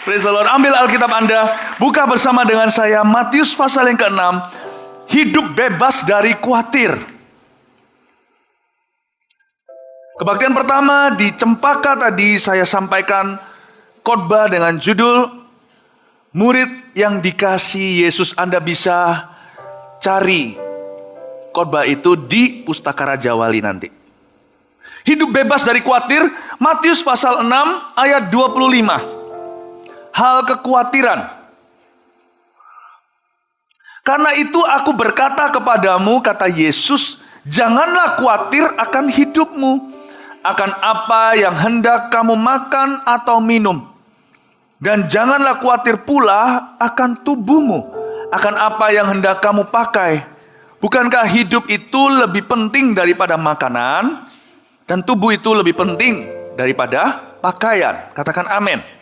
Praise the Lord. Ambil Alkitab Anda, buka bersama dengan saya Matius pasal yang ke-6. Hidup bebas dari khawatir. Kebaktian pertama di Cempaka tadi saya sampaikan khotbah dengan judul Murid yang dikasih Yesus. Anda bisa cari khotbah itu di Pustaka Raja Wali nanti. Hidup bebas dari khawatir, Matius pasal 6 ayat 25. Hal kekhawatiran. Karena itu aku berkata kepadamu, kata Yesus, janganlah khawatir akan hidupmu, akan apa yang hendak kamu makan atau minum. Dan janganlah khawatir pula akan tubuhmu, akan apa yang hendak kamu pakai. Bukankah hidup itu lebih penting daripada makanan, dan tubuh itu lebih penting daripada pakaian? Katakan amin.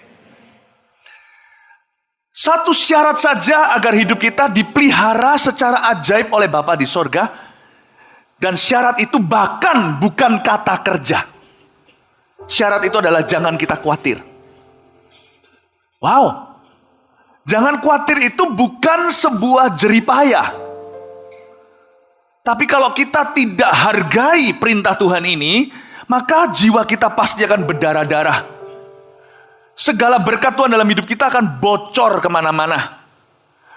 Satu syarat saja agar hidup kita dipelihara secara ajaib oleh Bapa di sorga. Dan syarat itu bahkan bukan kata kerja. Syarat itu adalah jangan kita khawatir. Wow. Jangan khawatir itu bukan sebuah jeripaya. Tapi kalau kita tidak hargai perintah Tuhan ini, maka jiwa kita pasti akan berdarah-darah. Segala berkat Tuhan dalam hidup kita akan bocor kemana-mana.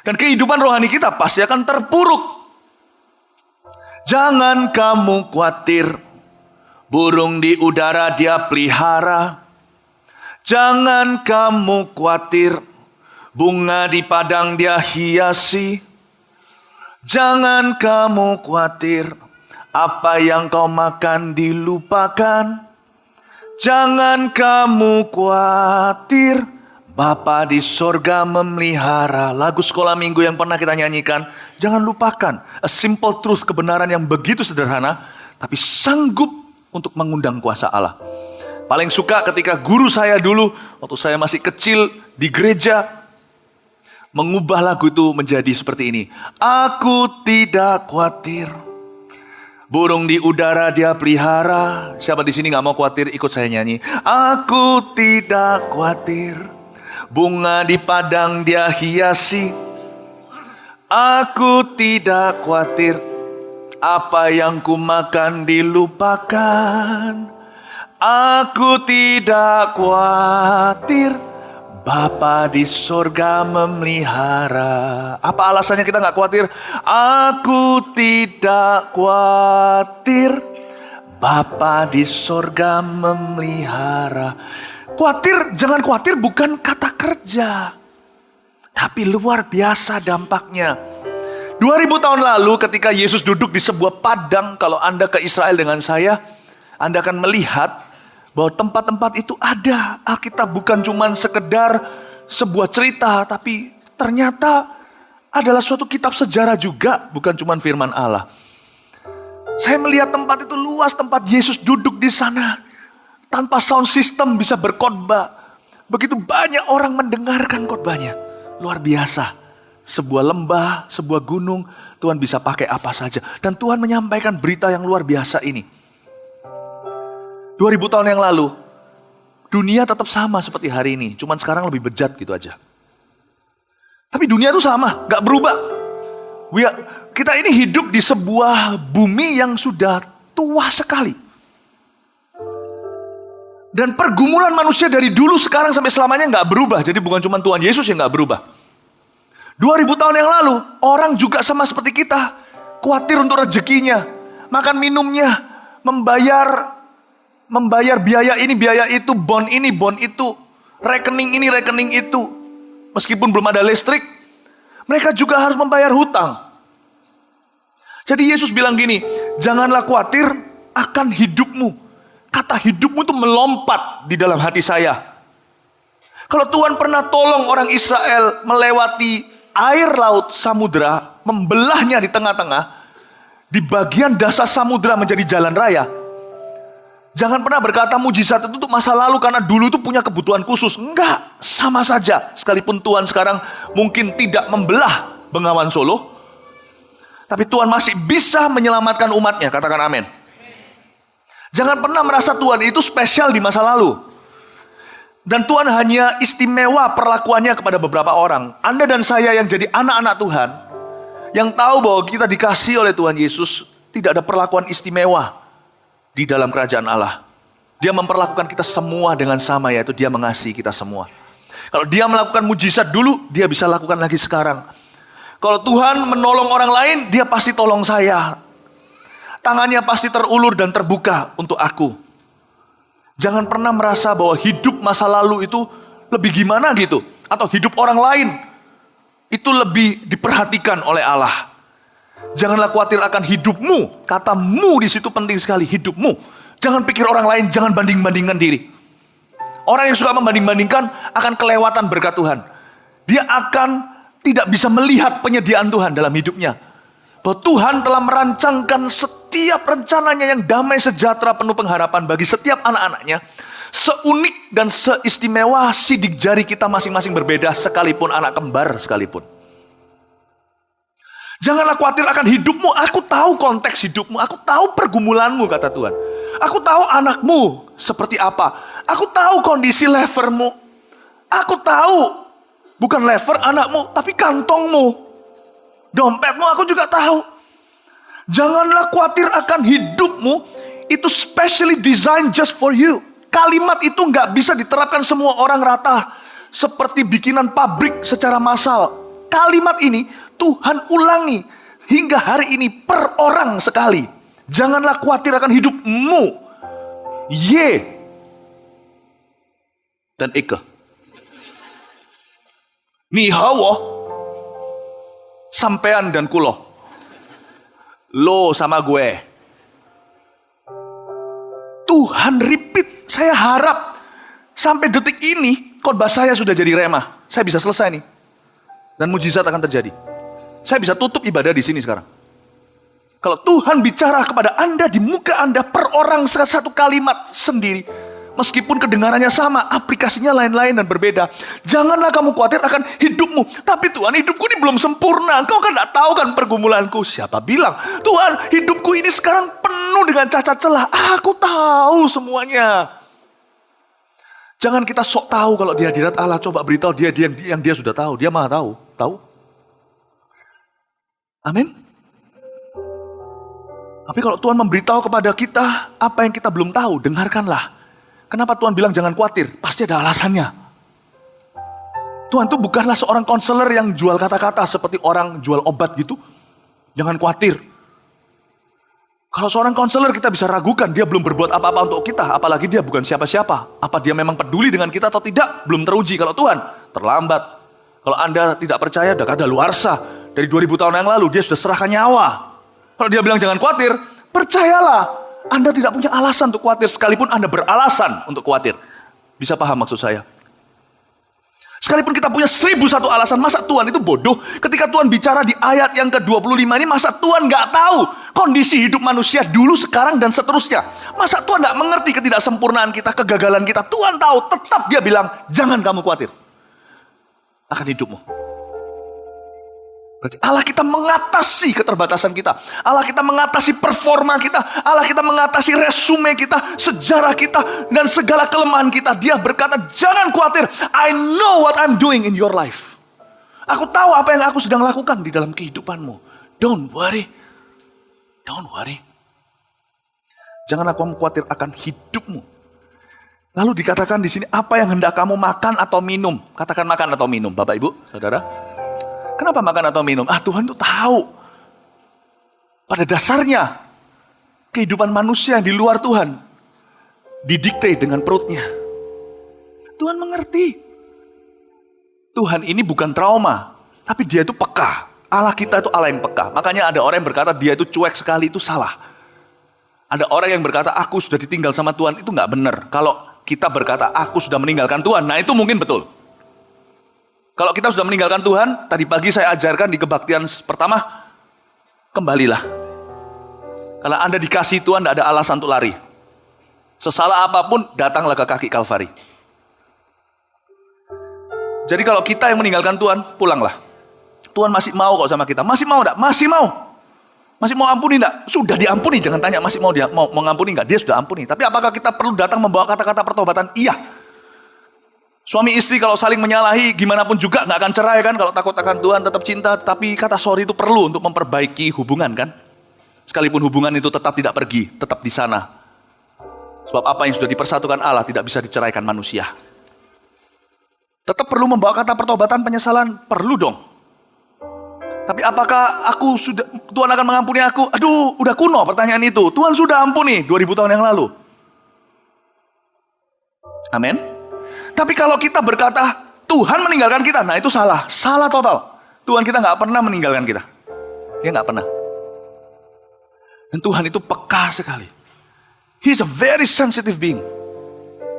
Dan kehidupan rohani kita pasti akan terpuruk. Jangan kamu khawatir, burung di udara Dia pelihara. Jangan kamu khawatir, bunga di padang Dia hiasi. Jangan kamu khawatir, apa yang kau makan dilupakan. Jangan kamu khawatir, Bapa di sorga memelihara. Lagu sekolah minggu yang pernah kita nyanyikan. Jangan lupakan, a simple truth, kebenaran yang begitu sederhana, tapi sanggup untuk mengundang kuasa Allah. Paling suka ketika guru saya dulu, waktu saya masih kecil di gereja, mengubah lagu itu menjadi seperti ini. Aku tidak khawatir, burung di udara Dia pelihara. Siapa di sini nggak mau khawatir? Ikut saya nyanyi. Aku tidak khawatir, bunga di padang Dia hiasi. Aku tidak khawatir, apa yang ku makan dilupakan. Aku tidak khawatir, Bapa di sorga memelihara. Apa alasannya kita nggak khawatir? Aku tidak khawatir, Bapa di sorga memelihara. Khawatir, jangan khawatir bukan kata kerja, tapi luar biasa dampaknya. 2000 tahun lalu ketika Yesus duduk di sebuah padang, kalau Anda ke Israel dengan saya, Anda akan melihat bahwa tempat-tempat itu ada. Alkitab bukan cuma sekedar sebuah cerita, tapi ternyata adalah suatu kitab sejarah juga, bukan cuma firman Allah. Saya melihat tempat itu luas, tempat Yesus duduk di sana. Tanpa sound system bisa berkhotbah. Begitu banyak orang mendengarkan khotbahnya. Luar biasa. Sebuah lembah, sebuah gunung, Tuhan bisa pakai apa saja. Dan Tuhan menyampaikan berita yang luar biasa ini. 2000 tahun yang lalu, dunia tetap sama seperti hari ini. Cuman sekarang lebih bejat gitu aja. Tapi dunia itu sama, gak berubah. Kita ini hidup di sebuah bumi yang sudah tua sekali. Dan pergumulan manusia dari dulu sekarang sampai selamanya gak berubah. Jadi bukan cuma Tuhan Yesus yang gak berubah. 2000 tahun yang lalu, orang juga sama seperti kita. Khawatir untuk rezekinya, makan minumnya, membayar biaya ini, biaya itu, bon ini, bon itu, rekening ini, rekening itu. Meskipun belum ada listrik, mereka juga harus membayar hutang. Jadi Yesus bilang gini, janganlah khawatir akan hidupmu. Kata hidupmu itu melompat di dalam hati saya. Kalau Tuhan pernah tolong orang Israel melewati air laut samudra, membelahnya di tengah-tengah, di bagian dasar samudra menjadi jalan raya. Jangan pernah berkata mujizat itu untuk masa lalu karena dulu itu punya kebutuhan khusus. Enggak, sama saja. Sekalipun Tuhan sekarang mungkin tidak membelah Bengawan Solo, tapi Tuhan masih bisa menyelamatkan umatnya. Katakan amin. Jangan pernah merasa Tuhan itu spesial di masa lalu. Dan Tuhan hanya istimewa perlakuannya kepada beberapa orang. Anda dan saya yang jadi anak-anak Tuhan, yang tahu bahwa kita dikasihi oleh Tuhan Yesus, tidak ada perlakuan istimewa di dalam kerajaan Allah. Dia memperlakukan kita semua dengan sama, yaitu dia mengasihi kita semua. Kalau dia melakukan mujizat dulu, dia bisa lakukan lagi sekarang. Kalau Tuhan menolong orang lain, dia pasti tolong saya. Tangannya pasti terulur dan terbuka untuk aku. Jangan pernah merasa bahwa hidup masa lalu itu lebih gimana gitu. Atau hidup orang lain itu lebih diperhatikan oleh Allah. Janganlah khawatir akan hidupmu. Kata mu di situ penting sekali, hidupmu. Jangan pikir orang lain, jangan banding-bandingkan diri. Orang yang suka membanding-bandingkan akan kelewatan berkat Tuhan. Dia akan tidak bisa melihat penyediaan Tuhan dalam hidupnya. Bahwa Tuhan telah merancangkan setiap rencananya yang damai, sejahtera, penuh pengharapan bagi setiap anak-anaknya. Seunik dan seistimewa sidik jari kita masing-masing berbeda, sekalipun anak kembar sekalipun. Janganlah khawatir akan hidupmu. Aku tahu konteks hidupmu. Aku tahu pergumulanmu, kata Tuhan. Aku tahu anakmu seperti apa. Aku tahu kondisi levermu. Aku tahu bukan lever anakmu, tapi kantongmu. Dompetmu aku juga tahu. Janganlah khawatir akan hidupmu. Itu specially designed just for you. Kalimat itu gak bisa diterapkan semua orang rata. Seperti bikinan pabrik secara massal. Kalimat ini Tuhan ulangi hingga hari ini per orang sekali. Janganlah khawatir akan hidupmu. Ye dan Ike. Mihawo. Sampean dan kulo. Lo sama gue. Tuhan repeat. Saya harap sampai detik ini khotbah saya sudah jadi rema. Saya bisa selesai nih. Dan mujizat akan terjadi. Saya bisa tutup ibadah di sini sekarang. Kalau Tuhan bicara kepada Anda di muka Anda per orang satu kalimat sendiri. Meskipun kedengarannya sama, aplikasinya lain-lain dan berbeda. Janganlah kamu khawatir akan hidupmu. Tapi Tuhan, hidupku ini belum sempurna. Engkau kan gak tahu kan pergumulanku. Siapa bilang? Tuhan, hidupku ini sekarang penuh dengan cacat celah. Aku tahu semuanya. Jangan kita sok tahu kalau di hadirat Allah. Coba beritahu dia yang dia sudah tahu. Dia maha tahu. Tahu? Amin. Tapi kalau Tuhan memberitahu kepada kita apa yang kita belum tahu, dengarkanlah. Kenapa Tuhan bilang jangan khawatir? Pasti ada alasannya. Tuhan itu bukanlah seorang konselor yang jual kata-kata seperti orang jual obat gitu. Jangan khawatir. Kalau seorang konselor kita bisa ragukan, dia belum berbuat apa-apa untuk kita. Apalagi dia bukan siapa-siapa. Apa dia memang peduli dengan kita atau tidak? Belum teruji. Kalau Tuhan, terlambat. Kalau Anda tidak percaya, udah kadaluarsa. Dari 2000 tahun yang lalu, dia sudah serahkan nyawa. Kalau dia bilang jangan khawatir, percayalah. Anda tidak punya alasan untuk khawatir, sekalipun Anda beralasan untuk khawatir. Bisa paham maksud saya? Sekalipun kita punya 1001 alasan, masa Tuhan itu bodoh? Ketika Tuhan bicara di ayat yang ke-25 ini, masa Tuhan gak tahu kondisi hidup manusia dulu, sekarang, dan seterusnya? Masa Tuhan gak mengerti ketidaksempurnaan kita, kegagalan kita? Tuhan tahu, tetap dia bilang, jangan kamu khawatir akan hidupmu. Berarti Allah kita mengatasi keterbatasan kita. Allah kita mengatasi performa kita. Allah kita mengatasi resume kita, sejarah kita, dan segala kelemahan kita. Dia berkata, jangan khawatir. I know what I'm doing in your life. Aku tahu apa yang aku sedang lakukan di dalam kehidupanmu. Don't worry. Don't worry. Janganlah kamu khawatir akan hidupmu. Lalu dikatakan di sini, apa yang hendak kamu makan atau minum? Katakan makan atau minum, Bapak Ibu, Saudara. Kenapa makan atau minum? Tuhan itu tahu. Pada dasarnya, kehidupan manusia di luar Tuhan didikte dengan perutnya. Tuhan mengerti. Tuhan ini bukan trauma, tapi dia itu peka. Allah kita itu Allah yang peka. Makanya ada orang yang berkata dia itu cuek sekali, itu salah. Ada orang yang berkata aku sudah ditinggal sama Tuhan, itu gak benar. Kalau kita berkata aku sudah meninggalkan Tuhan, nah itu mungkin betul. Kalau kita sudah meninggalkan Tuhan, tadi pagi saya ajarkan di kebaktian pertama, kembalilah. Kalau Anda dikasih Tuhan, tidak ada alasan untuk lari. Sesalah apapun, datanglah ke kaki Kalvari. Jadi kalau kita yang meninggalkan Tuhan, pulanglah. Tuhan masih mau kok sama kita. Masih mau enggak? Masih mau. Masih mau ampuni enggak? Sudah diampuni, jangan tanya masih mau dia mau mengampuni enggak? Dia sudah ampuni. Tapi apakah kita perlu datang membawa kata-kata pertobatan? Iya. Suami istri kalau saling menyalahi, gimana pun juga nggak akan cerai kan, kalau takut akan Tuhan, tetap cinta. Tapi kata sorry itu perlu untuk memperbaiki hubungan kan. Sekalipun hubungan itu tetap tidak pergi, tetap di sana. Sebab apa yang sudah dipersatukan Allah tidak bisa diceraikan manusia. Tetap perlu membawa kata pertobatan, penyesalan, perlu dong. Tapi apakah Tuhan akan mengampuni aku? Aduh, udah kuno pertanyaan itu. Tuhan sudah ampuni 2000 tahun yang lalu. Amin. Tapi kalau kita berkata, Tuhan meninggalkan kita, nah itu salah. Salah total. Tuhan kita nggak pernah meninggalkan kita. Dia nggak pernah. Dan Tuhan itu peka sekali. He is a very sensitive being.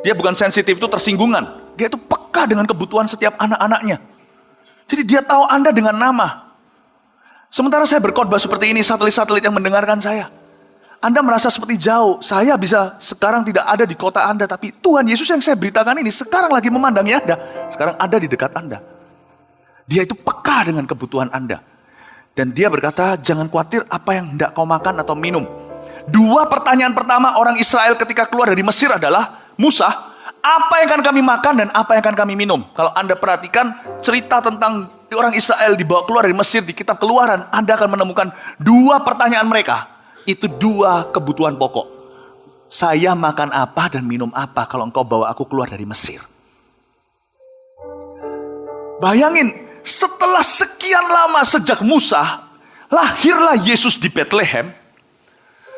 Dia bukan sensitif itu tersinggungan. Dia itu peka dengan kebutuhan setiap anak-anaknya. Jadi dia tahu Anda dengan nama. Sementara saya berkhotbah seperti ini, satelit-satelit yang mendengarkan saya. Anda merasa seperti jauh. Saya bisa sekarang tidak ada di kota Anda. Tapi Tuhan Yesus yang saya beritakan ini sekarang lagi memandangi Anda. Sekarang ada di dekat Anda. Dia itu peka dengan kebutuhan Anda. Dan dia berkata, jangan khawatir apa yang hendak kau makan atau minum. 2 pertanyaan pertama orang Israel ketika keluar dari Mesir adalah, Musa, apa yang akan kami makan dan apa yang akan kami minum? Kalau Anda perhatikan cerita tentang orang Israel dibawa keluar dari Mesir di kitab Keluaran, Anda akan menemukan 2 pertanyaan mereka. Itu 2 kebutuhan pokok. Saya makan apa dan minum apa kalau engkau bawa aku keluar dari Mesir. Bayangin, setelah sekian lama sejak Musa, lahirlah Yesus di Bethlehem.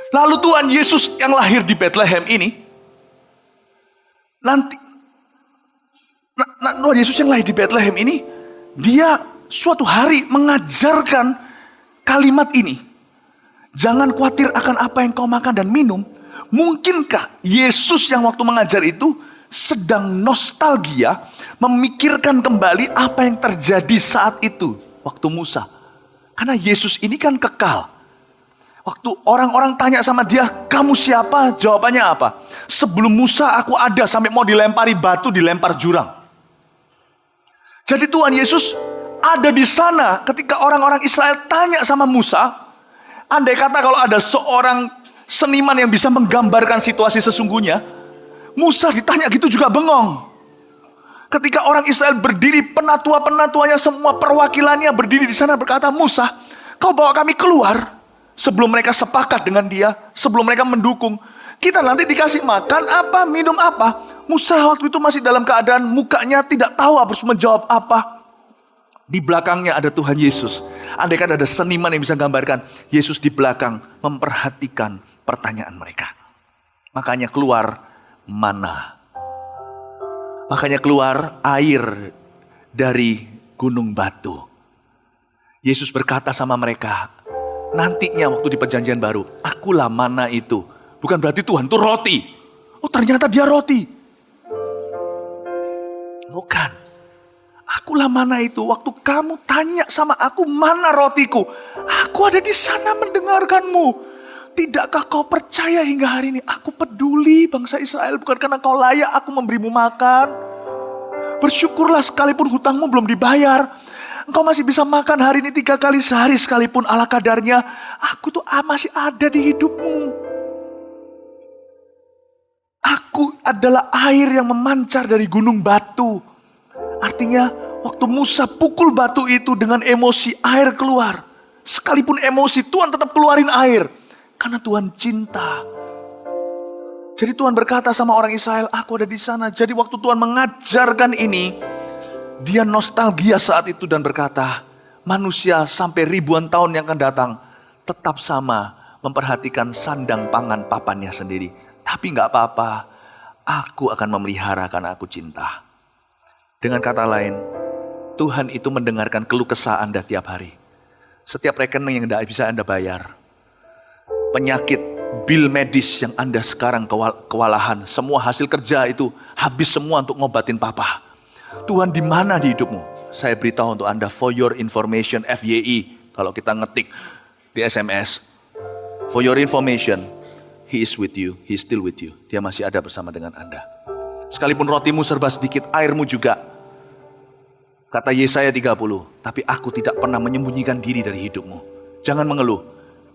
Lalu Tuhan Yesus yang lahir di Bethlehem ini, Tuhan Yesus yang lahir di Bethlehem ini, dia suatu hari mengajarkan kalimat ini. Jangan khawatir akan apa yang kau makan dan minum. Mungkinkah Yesus yang waktu mengajar itu sedang nostalgia, memikirkan kembali apa yang terjadi saat itu, waktu Musa. Karena Yesus ini kan kekal. Waktu orang-orang tanya sama dia, kamu siapa? Jawabannya apa? Sebelum Musa aku ada, sampai mau dilempari batu, dilempar jurang. Jadi Tuhan Yesus ada di sana ketika orang-orang Israel tanya sama Musa. Andai kata kalau ada seorang seniman yang bisa menggambarkan situasi sesungguhnya, Musa ditanya gitu juga bengong. Ketika orang Israel berdiri, penatua-penatuanya semua perwakilannya berdiri di sana berkata, Musa, kau bawa kami keluar. Sebelum mereka sepakat dengan dia, sebelum mereka mendukung, kita nanti dikasih makan apa, minum apa. Musa waktu itu masih dalam keadaan mukanya tidak tahu harus menjawab apa. Di belakangnya ada Tuhan Yesus. Andai kan ada seniman yang bisa gambarkan, Yesus di belakang memperhatikan pertanyaan mereka. Makanya keluar mana. Makanya keluar air dari gunung batu. Yesus berkata sama mereka, nantinya waktu di perjanjian baru, akulah mana itu. Bukan berarti Tuhan itu roti. Oh ternyata dia roti. Bukan. Akulah mana itu. Waktu kamu tanya sama aku, mana rotiku? Aku ada di sana mendengarkanmu. Tidakkah kau percaya hingga hari ini? Aku peduli bangsa Israel. Bukan karena kau layak aku memberimu makan. Bersyukurlah sekalipun hutangmu belum dibayar. Engkau masih bisa makan hari ini 3 kali sehari sekalipun ala kadarnya. Aku tuh masih ada di hidupmu. Aku adalah air yang memancar dari gunung batu. Artinya waktu Musa pukul batu itu dengan emosi, air keluar. Sekalipun emosi, Tuhan tetap keluarin air. Karena Tuhan cinta. Jadi Tuhan berkata sama orang Israel, aku ada di sana. Jadi waktu Tuhan mengajarkan ini, dia nostalgia saat itu dan berkata, manusia sampai ribuan tahun yang akan datang tetap sama memperhatikan sandang pangan papannya sendiri. Tapi gak apa-apa, aku akan memelihara karena aku cinta. Dengan kata lain, Tuhan itu mendengarkan keluh kesah Anda tiap hari. Setiap rekening yang tidak bisa Anda bayar. Penyakit, bil medis yang Anda sekarang kewalahan. Semua hasil kerja itu habis semua untuk ngobatin papa. Tuhan di mana di hidupmu? Saya beritahu untuk Anda, for your information, FYI. Kalau kita ngetik di SMS. For your information, He is with you, He is still with you. Dia masih ada bersama dengan Anda. Sekalipun rotimu serba sedikit, airmu juga. Kata Yesaya 30, tapi aku tidak pernah menyembunyikan diri dari hidupmu. Jangan mengeluh,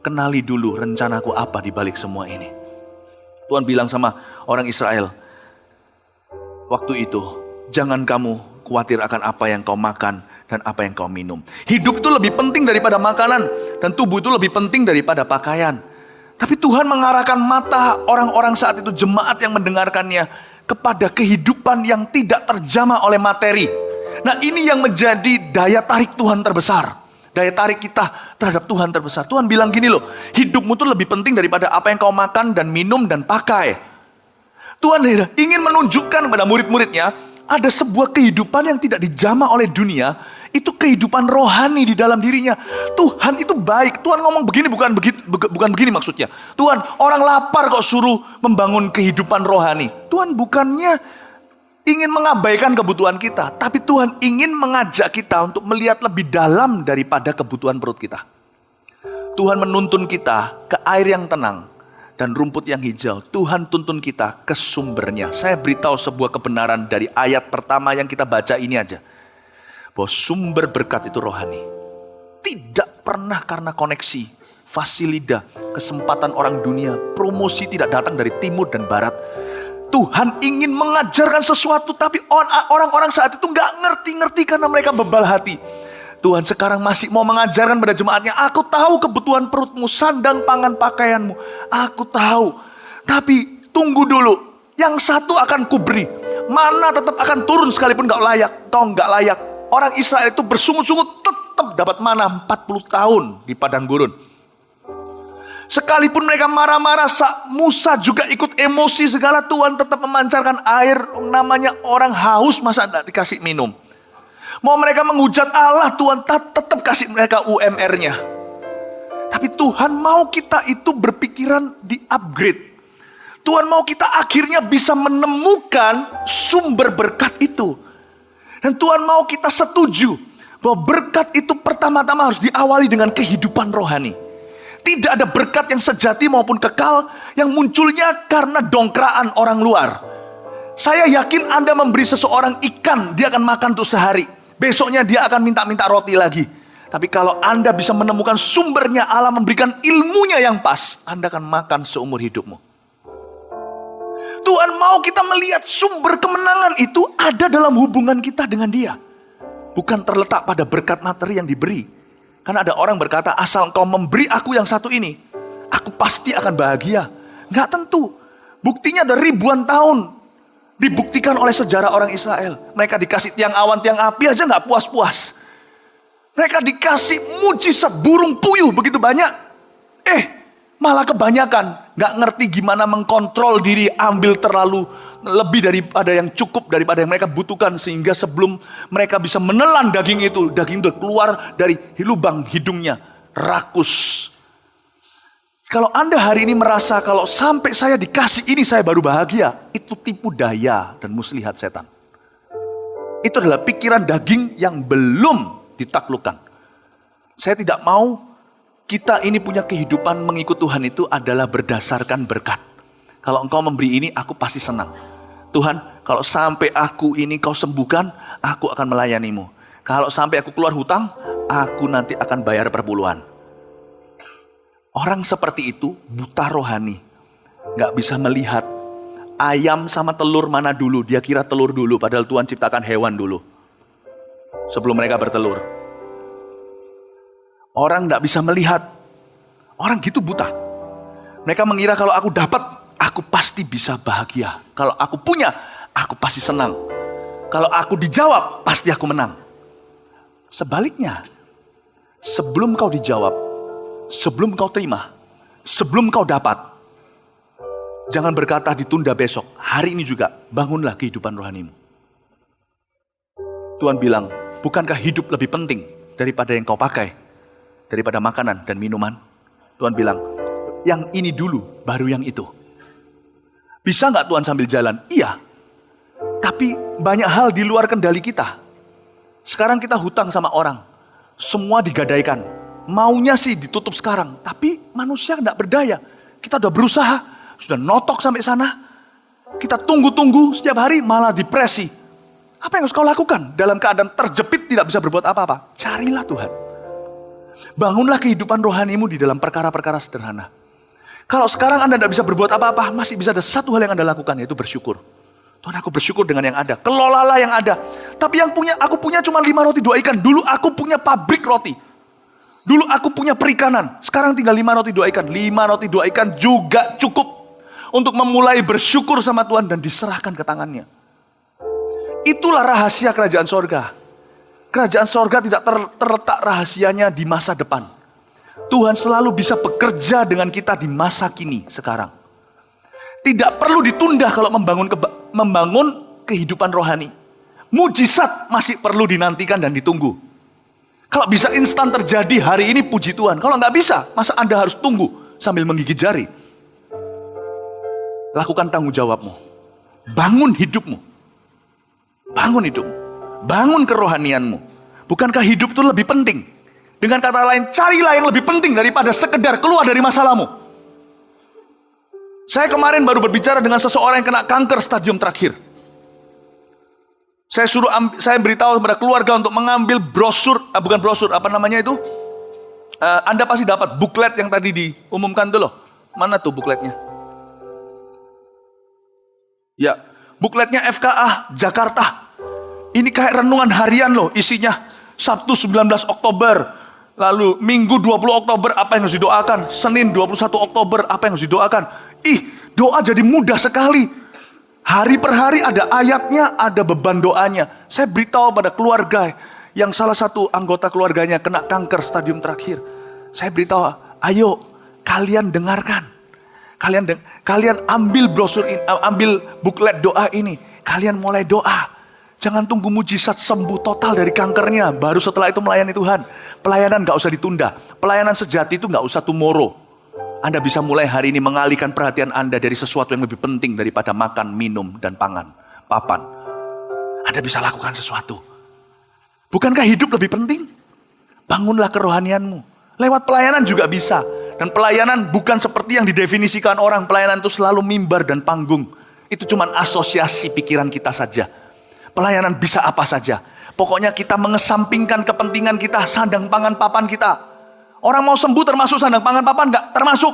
kenali dulu rencanaku apa di balik semua ini. Tuhan bilang sama orang Israel, waktu itu, Jangan kamu khawatir akan apa yang kau makan dan apa yang kau minum. Hidup itu lebih penting daripada makanan, dan tubuh itu lebih penting daripada pakaian. Tapi Tuhan mengarahkan mata orang-orang saat itu, jemaat yang mendengarkannya, kepada kehidupan yang tidak terjamah oleh materi. Nah, ini yang menjadi daya tarik Tuhan terbesar. Daya tarik kita terhadap Tuhan terbesar. Tuhan bilang gini loh, hidupmu itu lebih penting daripada apa yang kau makan dan minum dan pakai. Tuhan ingin menunjukkan kepada murid-muridnya, ada sebuah kehidupan yang tidak dijamah oleh dunia. Itu kehidupan rohani di dalam dirinya. Tuhan itu baik. Tuhan ngomong begini bukan begini maksudnya. Tuhan, orang lapar kok suruh membangun kehidupan rohani. Tuhan bukannya ingin mengabaikan kebutuhan kita, tapi Tuhan ingin mengajak kita untuk melihat lebih dalam daripada kebutuhan perut kita. Tuhan menuntun kita ke air yang tenang dan rumput yang hijau. Tuhan tuntun kita ke sumbernya. Saya beritahu sebuah kebenaran dari ayat pertama yang kita baca ini aja, bahwa sumber berkat itu rohani. Tidak pernah karena koneksi, fasilida, kesempatan orang dunia, promosi tidak datang dari timur dan barat. Tuhan ingin mengajarkan sesuatu, tapi orang-orang saat itu nggak ngerti-ngerti karena mereka bebal hati. Tuhan sekarang masih mau mengajarkan pada jemaatnya, aku tahu kebutuhan perutmu, sandang pangan pakaianmu, aku tahu. Tapi tunggu dulu, yang satu akan kuberi, mana tetap akan turun sekalipun nggak layak. Kau nggak layak. Orang Israel itu bersungut-sungut tetap dapat mana 40 tahun di padang gurun. Sekalipun mereka marah-marah, Musa juga ikut emosi segala, Tuhan tetap memancarkan air, namanya orang haus masa tidak dikasih minum. Mau mereka menghujat Allah, Tuhan tetap kasih mereka UMR-nya. Tapi Tuhan mau kita itu berpikiran di upgrade. Tuhan mau kita akhirnya bisa menemukan sumber berkat itu. Dan Tuhan mau kita setuju bahwa berkat itu pertama-tama harus diawali dengan kehidupan rohani. Tidak ada berkat yang sejati maupun kekal yang munculnya karena dongkraan orang luar. Saya yakin Anda memberi seseorang ikan, dia akan makan untuk sehari. Besoknya dia akan minta-minta roti lagi. Tapi kalau Anda bisa menemukan sumbernya, Allah memberikan ilmunya yang pas, Anda akan makan seumur hidupmu. Tuhan mau kita melihat sumber kemenangan itu ada dalam hubungan kita dengan Dia. Bukan terletak pada berkat materi yang diberi. Karena ada orang berkata, asal engkau memberi aku yang satu ini, aku pasti akan bahagia. Nggak tentu. Buktinya ada ribuan tahun dibuktikan oleh sejarah orang Israel. Mereka dikasih tiang awan, tiang api aja nggak puas-puas. Mereka dikasih mujizat burung puyuh begitu banyak. Malah kebanyakan. Nggak ngerti gimana mengkontrol diri, ambil terlalu lebih daripada yang cukup, daripada yang mereka butuhkan. Sehingga sebelum mereka bisa menelan daging itu keluar dari lubang hidungnya, rakus. Kalau Anda hari ini merasa kalau sampai saya dikasih ini saya baru bahagia, itu tipu daya dan muslihat setan. Itu adalah pikiran daging yang belum ditaklukkan. Saya tidak mau kita ini punya kehidupan mengikut Tuhan itu adalah berdasarkan berkat. Kalau engkau memberi ini, aku pasti senang. Tuhan, kalau sampai aku ini kau sembuhkan, aku akan melayanimu. Kalau sampai aku keluar hutang, aku nanti akan bayar perpuluhan. Orang seperti itu buta rohani. Gak bisa melihat ayam sama telur mana dulu. Dia kira telur dulu, padahal Tuhan ciptakan hewan dulu. Sebelum mereka bertelur. Orang gak bisa melihat. Orang gitu buta. Mereka mengira kalau aku dapat, aku pasti bisa bahagia. Kalau aku punya, aku pasti senang. Kalau aku dijawab, pasti aku menang. Sebaliknya, sebelum kau dijawab, sebelum kau terima, sebelum kau dapat, jangan berkata ditunda besok. Hari ini juga, bangunlah kehidupan rohanimu. Tuhan bilang, bukankah hidup lebih penting daripada yang kau pakai? Daripada makanan dan minuman? Tuhan bilang, yang ini dulu, baru yang itu. Bisa nggak Tuhan sambil jalan? Iya. Tapi banyak hal di luar kendali kita. Sekarang kita hutang sama orang. Semua digadaikan. Maunya sih ditutup sekarang. Tapi manusia nggak berdaya. Kita udah berusaha. Sudah notok sampai sana. Kita tunggu-tunggu setiap hari malah depresi. Apa yang harus kau lakukan? Dalam keadaan terjepit tidak bisa berbuat apa-apa. Carilah Tuhan. Bangunlah kehidupan rohanimu di dalam perkara-perkara sederhana. Kalau sekarang Anda tidak bisa berbuat apa-apa, masih bisa ada satu hal yang Anda lakukan, yaitu bersyukur. Tuhan, aku bersyukur dengan yang ada. Kelolalah yang ada. Tapi aku punya cuma 5 roti 2 ikan. Dulu aku punya pabrik roti. Dulu aku punya perikanan. Sekarang tinggal 5 roti 2 ikan. 5 roti 2 ikan juga cukup untuk memulai bersyukur sama Tuhan dan diserahkan ke tangannya. Itulah rahasia kerajaan sorga. Kerajaan sorga tidak terletak rahasianya di masa depan. Tuhan selalu bisa bekerja dengan kita di masa kini sekarang. Tidak perlu ditunda kalau membangun kehidupan rohani. Mujizat masih perlu dinantikan dan ditunggu. Kalau bisa instan terjadi hari ini, puji Tuhan. Kalau nggak bisa, masa Anda harus tunggu sambil menggigit jari? Lakukan tanggung jawabmu. Bangun hidupmu. Bangun hidupmu. Bangun kerohanianmu. Bukankah hidup itu lebih penting? Dengan kata lain, carilah yang lebih penting daripada sekedar keluar dari masalahmu. Saya kemarin baru berbicara dengan seseorang yang kena kanker stadium terakhir. Saya beritahu kepada keluarga untuk mengambil brosur, bukan brosur, apa namanya itu? Anda pasti dapat buklet yang tadi diumumkan itu loh. Mana tuh bukletnya? Ya, bukletnya FKA Jakarta. Ini kayak renungan harian loh isinya. Sabtu 19 Oktober. Lalu Minggu 20 Oktober apa yang harus didoakan. Senin 21 Oktober apa yang harus didoakan. Doa jadi mudah sekali. Hari per hari ada ayatnya, ada beban doanya. Saya beritahu pada keluarga yang salah satu anggota keluarganya kena kanker stadium terakhir. Saya beritahu, ayo kalian dengarkan. Kalian ambil brosur ini, ambil buklet doa ini. Kalian mulai doa. Jangan tunggu mujizat sembuh total dari kankernya. Baru setelah itu melayani Tuhan. Pelayanan gak usah ditunda. Pelayanan sejati itu gak usah tomorrow. Anda bisa mulai hari ini mengalihkan perhatian Anda dari sesuatu yang lebih penting daripada makan, minum, dan papan. Anda bisa lakukan sesuatu. Bukankah hidup lebih penting? Bangunlah kerohanianmu. Lewat pelayanan juga bisa. Dan pelayanan bukan seperti yang didefinisikan orang. Pelayanan itu selalu mimbar dan panggung. Itu cuma asosiasi pikiran kita saja. Pelayanan bisa apa saja. Pokoknya kita mengesampingkan kepentingan kita, sandang pangan papan kita. Orang mau sembuh termasuk sandang pangan papan? Enggak, termasuk.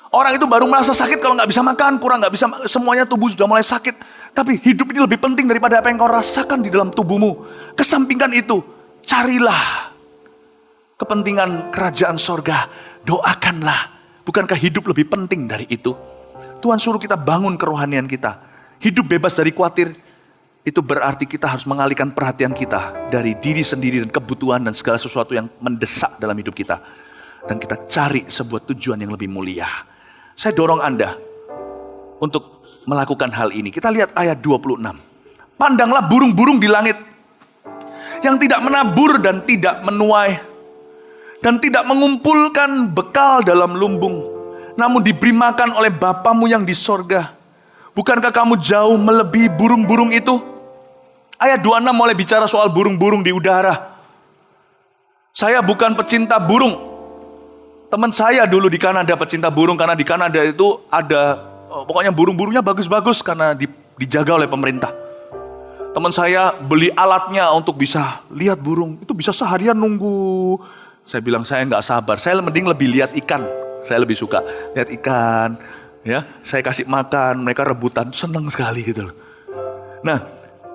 Orang itu baru merasa sakit kalau nggak bisa makan, kurang nggak bisa, semuanya tubuh sudah mulai sakit. Tapi hidup ini lebih penting daripada apa yang kau rasakan di dalam tubuhmu. Kesampingkan itu, carilah kepentingan kerajaan sorga. Doakanlah. Bukankah hidup lebih penting dari itu? Tuhan suruh kita bangun kerohanian kita. Hidup bebas dari khawatir. Itu berarti kita harus mengalihkan perhatian kita dari diri sendiri dan kebutuhan dan segala sesuatu yang mendesak dalam hidup kita. Dan kita cari sebuah tujuan yang lebih mulia. Saya dorong Anda untuk melakukan hal ini. Kita lihat ayat 26. Pandanglah burung-burung di langit yang tidak menabur dan tidak menuai dan tidak mengumpulkan bekal dalam lumbung, namun diberi makan oleh Bapamu yang di sorga. Bukankah kamu jauh melebihi burung-burung itu? Ayat 26 mulai bicara soal burung-burung di udara. Saya bukan pecinta burung. Teman saya dulu di Kanada pecinta burung, karena di Kanada itu ada, pokoknya burung-burungnya bagus-bagus karena dijaga oleh pemerintah. Teman saya beli alatnya untuk bisa lihat burung. Itu bisa seharian nunggu. Saya bilang saya nggak sabar. Saya mending lebih lihat ikan. Saya lebih suka lihat ikan. Ya, saya kasih makan, mereka rebutan, senang sekali gitu loh. Nah,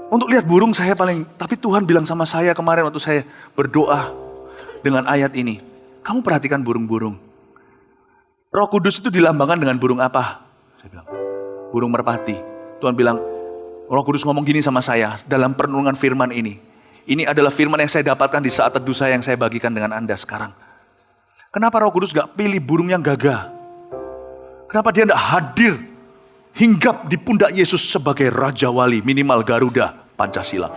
untuk lihat burung saya tapi Tuhan bilang sama saya kemarin waktu saya berdoa dengan ayat ini. Kamu perhatikan burung-burung. Roh Kudus itu dilambangkan dengan burung apa? Saya bilang, burung merpati. Tuhan bilang, Roh Kudus ngomong gini sama saya dalam perenungan firman ini. Ini adalah firman yang saya dapatkan di saat teduh saya yang saya bagikan dengan Anda sekarang. Kenapa Roh Kudus gak pilih burung yang gagah? Kenapa dia tidak hadir hinggap di pundak Yesus sebagai Raja Wali, minimal Garuda Pancasila?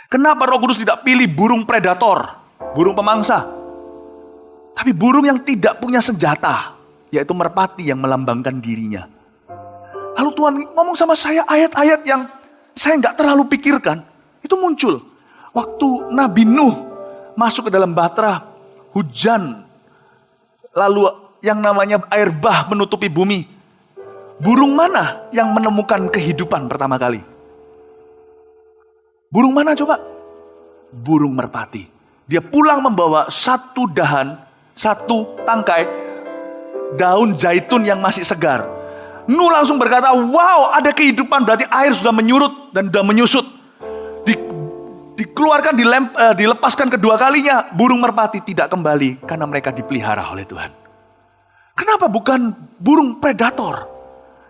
Kenapa Roh Kudus tidak pilih burung predator, burung pemangsa? Tapi burung yang tidak punya senjata, yaitu merpati yang melambangkan dirinya. Lalu Tuhan ngomong sama saya ayat-ayat yang saya nggak terlalu pikirkan. Itu muncul waktu Nabi Nuh masuk ke dalam bahtera, hujan, lalu yang namanya air bah menutupi bumi. Burung mana yang menemukan kehidupan pertama kali? Burung mana coba? Burung merpati. Dia pulang membawa satu tangkai daun zaitun yang masih segar. Nuh langsung berkata, wow, ada kehidupan, berarti air sudah menyurut dan sudah menyusut. Dikeluarkan, dilepaskan kedua kalinya, burung merpati tidak kembali karena mereka dipelihara oleh Tuhan. Kenapa bukan burung predator?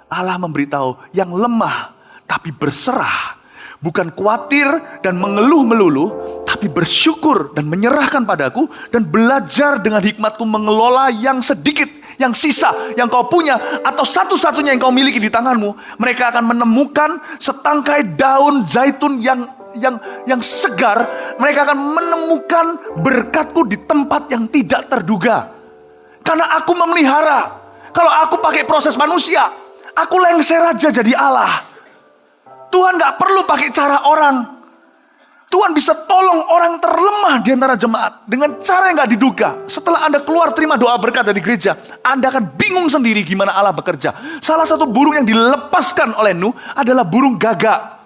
Allah memberitahu yang lemah tapi berserah, bukan khawatir dan mengeluh melulu, tapi bersyukur dan menyerahkan padaku dan belajar dengan hikmatku mengelola yang sedikit, yang sisa, yang kau punya atau satu-satunya yang kau miliki di tanganmu. Mereka akan menemukan setangkai daun zaitun yang segar. Mereka akan menemukan berkatku di tempat yang tidak terduga. Karena aku memelihara. Kalau aku pakai proses manusia, aku lengser aja jadi Allah. Tuhan gak perlu pakai cara orang. Tuhan bisa tolong orang terlemah di antara jemaat dengan cara yang gak diduga. Setelah Anda keluar terima doa berkat dari gereja, Anda akan bingung sendiri gimana Allah bekerja. Salah satu burung yang dilepaskan oleh Nuh adalah burung gagak.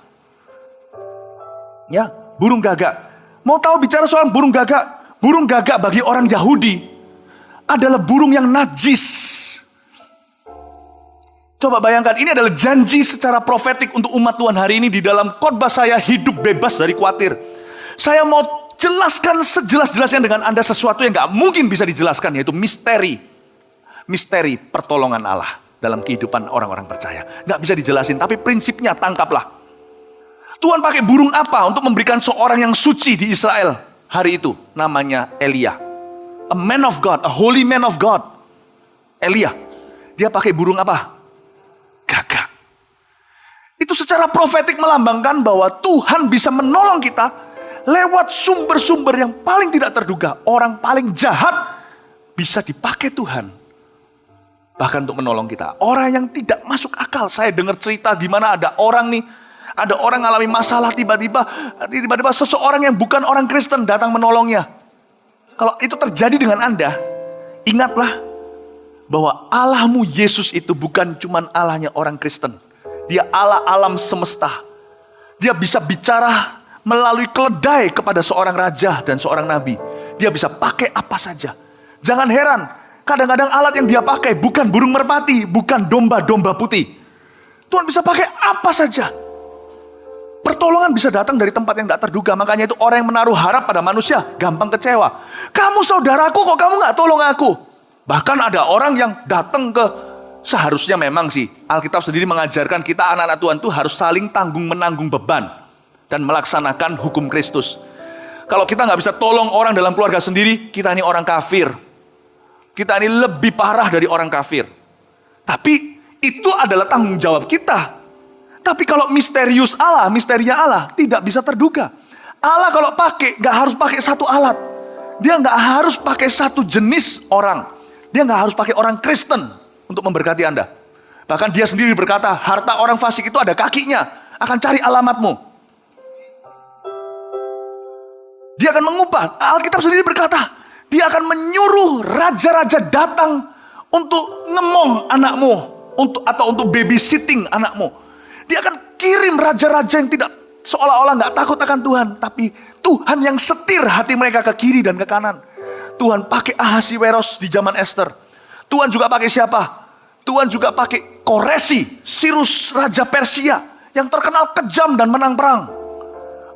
Ya, burung gagak. Mau tahu bicara soal burung gagak? Burung gagak bagi orang Yahudi adalah burung yang najis. Coba bayangkan, ini adalah janji secara profetik untuk umat Tuhan hari ini di dalam khotbah saya, hidup bebas dari khawatir. Saya mau jelaskan sejelas-jelasnya dengan Anda sesuatu yang gak mungkin bisa dijelaskan, yaitu misteri. Misteri pertolongan Allah dalam kehidupan orang-orang percaya. Gak bisa dijelasin, tapi prinsipnya tangkaplah. Tuhan pakai burung apa untuk memberikan seorang yang suci di Israel hari itu? Namanya Elia. A man of God, a holy man of God. Elia. Dia pakai burung apa? Gagak. Itu secara profetik melambangkan bahwa Tuhan bisa menolong kita lewat sumber-sumber yang paling tidak terduga. Orang paling jahat bisa dipakai Tuhan bahkan untuk menolong kita. Orang yang tidak masuk akal. Saya dengar cerita gimana ada orang alami masalah, tiba-tiba seseorang yang bukan orang Kristen datang menolongnya. Kalau itu terjadi dengan Anda, ingatlah bahwa Allahmu Yesus itu bukan cuma Allahnya orang Kristen. Dia Allah alam semesta. Dia bisa bicara melalui keledai kepada seorang raja dan seorang nabi. Dia bisa pakai apa saja. Jangan heran, kadang-kadang alat yang dia pakai bukan burung merpati, bukan domba-domba putih. Tuhan bisa pakai apa saja. Pertolongan bisa datang dari tempat yang tidak terduga. Makanya itu orang yang menaruh harap pada manusia gampang kecewa. Kamu saudaraku, kok kamu gak tolong aku? Bahkan ada orang yang datang seharusnya memang sih Alkitab sendiri mengajarkan kita anak-anak Tuhan itu harus saling tanggung-menanggung beban dan melaksanakan hukum Kristus. Kalau kita gak bisa tolong orang dalam keluarga sendiri, kita ini orang kafir. Kita ini lebih parah dari orang kafir. Tapi itu adalah tanggung jawab kita. Tapi kalau misterius Allah, misterinya Allah tidak bisa terduga. Allah kalau pakai gak harus pakai satu alat. Dia gak harus pakai satu jenis orang. Dia gak harus pakai orang Kristen untuk memberkati Anda. Bahkan dia sendiri berkata, harta orang fasik itu ada kakinya, akan cari alamatmu. Dia akan mengubah. Alkitab sendiri berkata, dia akan menyuruh raja-raja datang untuk ngemong anakmu, atau untuk babysitting anakmu. Dia akan kirim raja-raja yang tidak seolah-olah gak takut akan Tuhan, tapi Tuhan yang setir hati mereka ke kiri dan ke kanan. Tuhan pakai Ahasiweros di zaman Esther. Tuhan juga pakai siapa? Tuhan juga pakai Koresi, Sirus Raja Persia, yang terkenal kejam dan menang perang.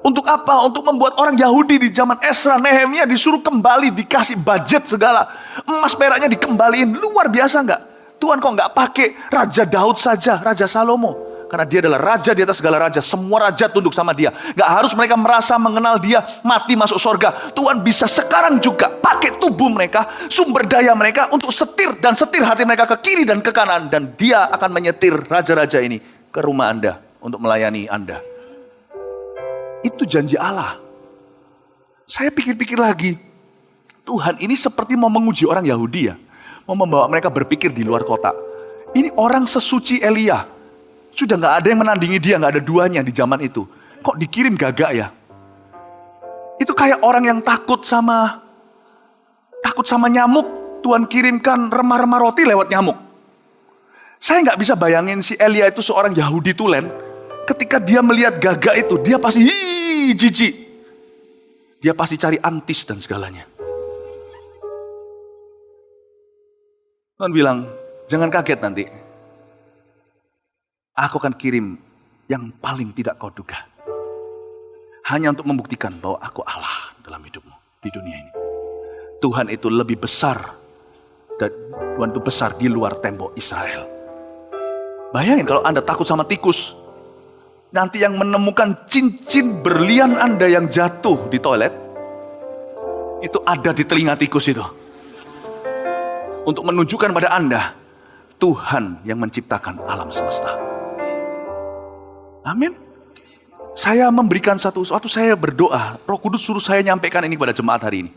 Untuk apa? Untuk membuat orang Yahudi di zaman Esra, Nehemia disuruh kembali, dikasih budget segala. Emas peraknya dikembaliin, luar biasa nggak? Tuhan kok nggak pakai Raja Daud saja, Raja Salomo? Karena dia adalah raja di atas segala raja. Semua raja tunduk sama dia. Gak harus mereka merasa mengenal dia, mati masuk surga. Tuhan bisa sekarang juga pakai tubuh mereka, sumber daya mereka untuk setir hati mereka ke kiri dan ke kanan. Dan dia akan menyetir raja-raja ini ke rumah Anda untuk melayani Anda. Itu janji Allah. Saya pikir-pikir lagi, Tuhan ini seperti mau menguji orang Yahudi ya. Mau membawa mereka berpikir di luar kota. Ini orang sesuci Elia. Sudah gak ada yang menandingi dia, gak ada duanya di zaman itu. Kok dikirim gagak ya? Itu kayak orang yang takut sama nyamuk. Tuhan kirimkan remah-remah roti lewat nyamuk. Saya gak bisa bayangin si Elia itu seorang Yahudi tulen. Ketika dia melihat gagak itu, dia pasti jijik. Dia pasti cari antis dan segalanya. Tuhan bilang, jangan kaget nanti. Aku akan kirim yang paling tidak kau duga. Hanya untuk membuktikan bahwa aku Allah dalam hidupmu di dunia ini. Tuhan itu lebih besar, dan Tuhan itu besar di luar tembok Israel. Bayangin kalau Anda takut sama tikus, nanti yang menemukan cincin berlian Anda yang jatuh di toilet, itu ada di telinga tikus itu. Untuk menunjukkan pada Anda, Tuhan yang menciptakan alam semesta. Amin. Saya memberikan sesuatu, saya berdoa, Roh Kudus suruh saya nyampaikan ini pada jemaat hari ini.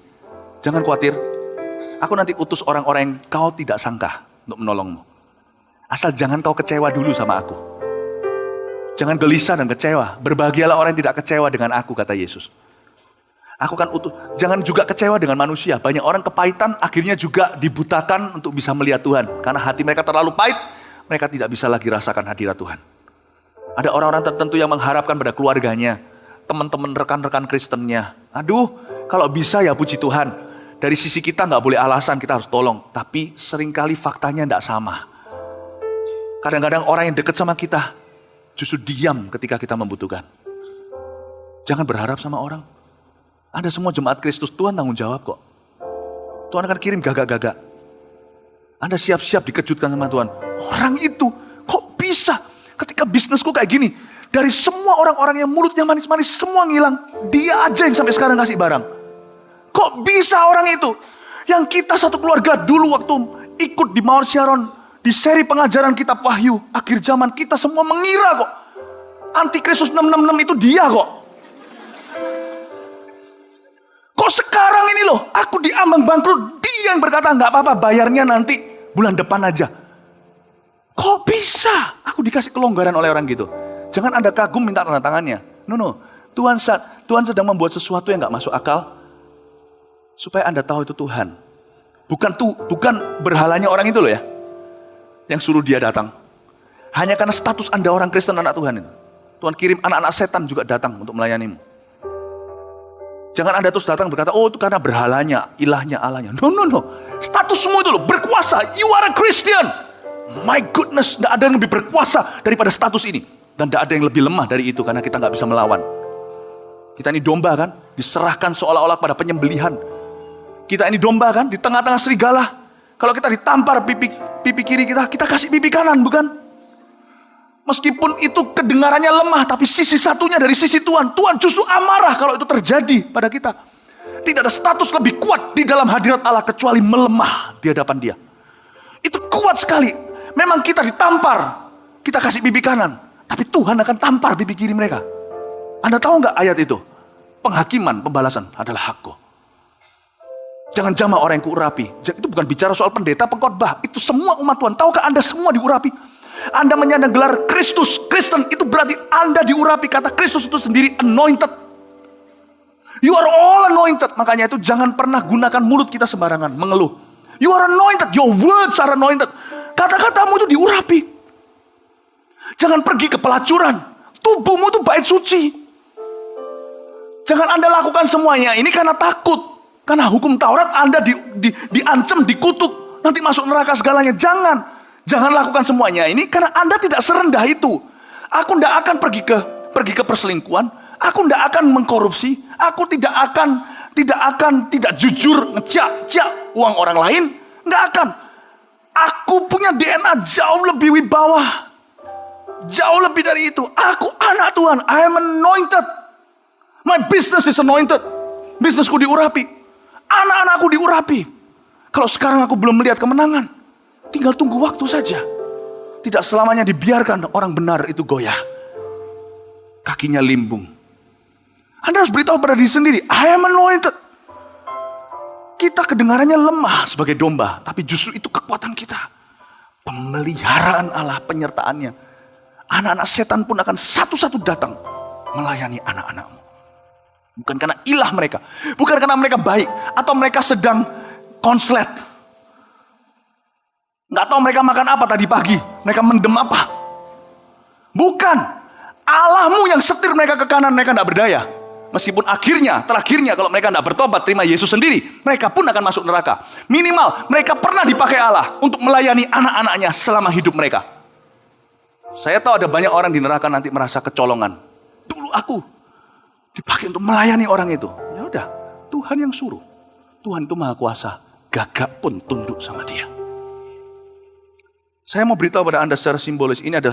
Jangan khawatir, aku nanti utus orang-orang yang kau tidak sangka untuk menolongmu. Asal jangan kau kecewa dulu sama aku. Jangan gelisah dan kecewa. Berbahagialah orang yang tidak kecewa dengan aku, kata Yesus. Aku kan utuh. Jangan juga kecewa dengan manusia. Banyak orang kepahitan akhirnya juga dibutakan untuk bisa melihat Tuhan. Karena hati mereka terlalu pahit, mereka tidak bisa lagi rasakan hadirat Tuhan. Ada orang-orang tertentu yang mengharapkan pada keluarganya, teman-teman rekan-rekan Kristennya. Aduh, kalau bisa ya puji Tuhan. Dari sisi kita nggak boleh alasan, kita harus tolong. Tapi seringkali faktanya nggak sama. Kadang-kadang orang yang dekat sama kita justru diam ketika kita membutuhkan. Jangan berharap sama orang. Anda semua jemaat Kristus, Tuhan tanggung jawab kok. Tuhan akan kirim gagak-gagak. Anda siap-siap dikejutkan sama Tuhan. Orang itu kok bisa ketika bisnisku kayak gini. Dari semua orang-orang yang mulutnya manis-manis semua ngilang. Dia aja yang sampai sekarang kasih barang. Kok bisa orang itu? Yang kita satu keluarga dulu waktu ikut di Mawar Syaron, di seri pengajaran kitab Wahyu, akhir zaman kita semua mengira kok. Antikristus 666 itu dia kok. Kok sekarang ini loh, aku diambang bangkrut, dia yang berkata nggak apa-apa bayarnya nanti bulan depan aja. Kok bisa? Aku dikasih kelonggaran oleh orang gitu. Jangan Anda kagum minta tanda tangannya. No. Tuhan sedang membuat sesuatu yang nggak masuk akal. Supaya Anda tahu itu Tuhan. Bukan berhalanya orang itu loh ya. Yang suruh dia datang. Hanya karena status Anda orang Kristen anak Tuhan itu. Tuhan kirim anak-anak setan juga datang untuk melayanimu. Jangan Anda terus datang berkata, oh itu karena berhalanya, ilahnya, Allahnya. No. Statusmu itu loh, berkuasa. You are a Christian. My goodness, tidak ada yang lebih berkuasa daripada status ini. Dan tidak ada yang lebih lemah dari itu karena kita nggak bisa melawan. Kita ini domba kan, diserahkan seolah-olah pada penyembelihan. Kita ini domba kan, di tengah-tengah serigala. Kalau kita ditampar pipi kiri kita kasih pipi kanan, bukan? Meskipun itu kedengarannya lemah, tapi sisi satunya dari sisi Tuhan. Tuhan justru amarah kalau itu terjadi pada kita. Tidak ada status lebih kuat di dalam hadirat Allah kecuali melemah di hadapan Dia. Itu kuat sekali. Memang kita ditampar, kita kasih pipi kanan. Tapi Tuhan akan tampar pipi kiri mereka. Anda tahu nggak ayat itu? Penghakiman, pembalasan adalah hakku. Jangan jamah orang yang kuurapi. Itu bukan bicara soal pendeta, pengkhotbah. Itu semua umat Tuhan. Tahukah Anda semua diurapi? Anda menyandang gelar Kristus, Kristen, itu berarti Anda diurapi. Kata Kristus itu sendiri anointed. You are all anointed. Makanya itu jangan pernah gunakan mulut kita sembarangan mengeluh. You are anointed, your words are anointed. Kata-katamu itu diurapi. Jangan pergi ke pelacuran. Tubuhmu itu bait suci. Jangan Anda lakukan semuanya ini karena takut. Karena hukum Taurat Anda diancam, dikutuk, nanti masuk neraka segalanya. Jangan lakukan semuanya ini karena Anda tidak serendah itu. Aku tidak akan pergi ke perselingkuhan. Aku tidak akan mengkorupsi. Aku tidak jujur ngejak uang orang lain. Nggak akan. Aku punya DNA jauh lebih wibawa, jauh lebih dari itu. Aku anak Tuhan. I am anointed. My business is anointed. Bisnisku diurapi. Anak-anakku diurapi. Kalau sekarang aku belum melihat kemenangan, tinggal tunggu waktu saja. Tidak selamanya dibiarkan orang benar itu goyah. Kakinya limbung. Anda harus beritahu pada diri sendiri, I am anointed. Kita kedengarannya lemah sebagai domba, tapi justru itu kekuatan kita. Pemeliharaan Allah, penyertaannya. Anak-anak setan pun akan satu-satu datang melayani anak-anakmu. Bukan karena ilah mereka. Bukan karena mereka baik. Atau mereka sedang konslet. Nggak tahu mereka makan apa tadi pagi. Mereka mendem apa. Bukan. Allahmu yang setir mereka ke kanan. Mereka nggak berdaya. Meskipun terakhirnya kalau mereka nggak bertobat, terima Yesus sendiri, mereka pun akan masuk neraka. Minimal mereka pernah dipakai Allah untuk melayani anak-anaknya selama hidup mereka. Saya tahu ada banyak orang di neraka nanti merasa kecolongan. Dulu aku dipakai untuk melayani orang itu. Ya udah, Tuhan yang suruh. Tuhan itu maha kuasa. Gagak pun tunduk sama dia. Saya mau beritahu pada Anda secara simbolis, ini ada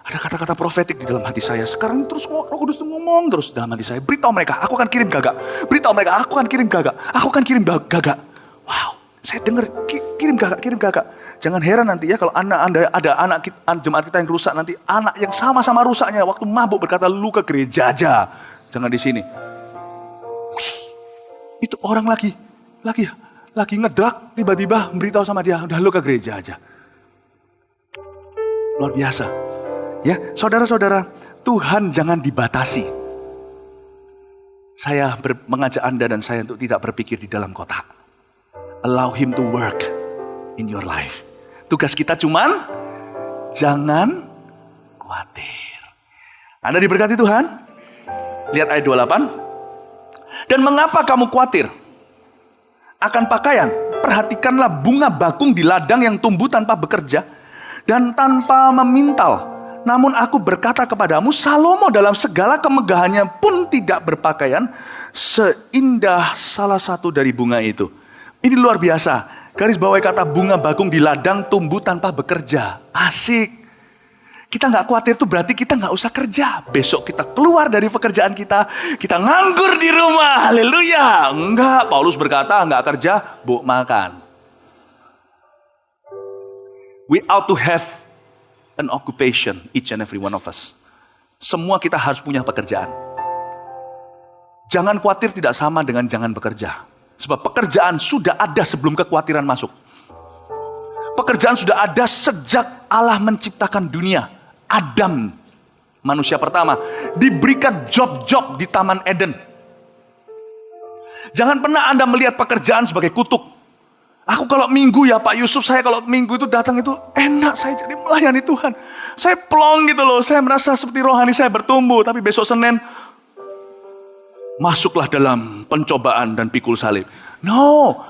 kata-kata profetik di dalam hati saya. Sekarang ini terus Roh Kudus ngomong terus dalam hati saya. Beritahu mereka, aku akan kirim Gagak. Beritahu mereka, aku akan kirim Gagak. Aku akan kirim Gagak. Wow, saya dengar kirim Gagak. Jangan heran nanti ya kalau ada anak jemaat kita yang rusak nanti. Anak yang sama-sama rusaknya waktu mabuk berkata, lu ke gereja aja. Jangan di sini. Itu orang lagi ngedrak, tiba-tiba memberitahu sama dia, udah lu ke gereja aja. Luar biasa. Ya, saudara-saudara, Tuhan jangan dibatasi. Saya mengajak Anda dan saya untuk tidak berpikir di dalam kotak. Allow Him to work in your life. Tugas kita cuman jangan khawatir. Anda diberkati Tuhan? Lihat ayat 28. Dan mengapa kamu khawatir akan pakaian? Perhatikanlah bunga bakung di ladang yang tumbuh tanpa bekerja dan tanpa memintal. Namun aku berkata kepadamu, Salomo dalam segala kemegahannya pun tidak berpakaian seindah salah satu dari bunga itu. Ini luar biasa. Garis bawahi kata bunga bakung di ladang tumbuh tanpa bekerja. Asik. Kita gak khawatir itu berarti kita gak usah kerja. Besok kita keluar dari pekerjaan kita nganggur di rumah. Haleluya. Enggak, Paulus berkata gak kerja, bu makan. We ought to have an occupation, each and every one of us. Semua kita harus punya pekerjaan. Jangan khawatir tidak sama dengan jangan bekerja. Sebab pekerjaan sudah ada sebelum kekhawatiran masuk. Pekerjaan sudah ada sejak Allah menciptakan dunia. Adam, manusia pertama, diberikan job-job di Taman Eden. Jangan pernah Anda melihat pekerjaan sebagai kutuk. Aku kalau minggu ya Pak Yusuf, saya kalau minggu itu datang itu enak, saya jadi melayani Tuhan. Saya plong gitu loh, saya merasa seperti rohani saya bertumbuh. Tapi besok Senin, masuklah dalam pencobaan dan pikul salib. No,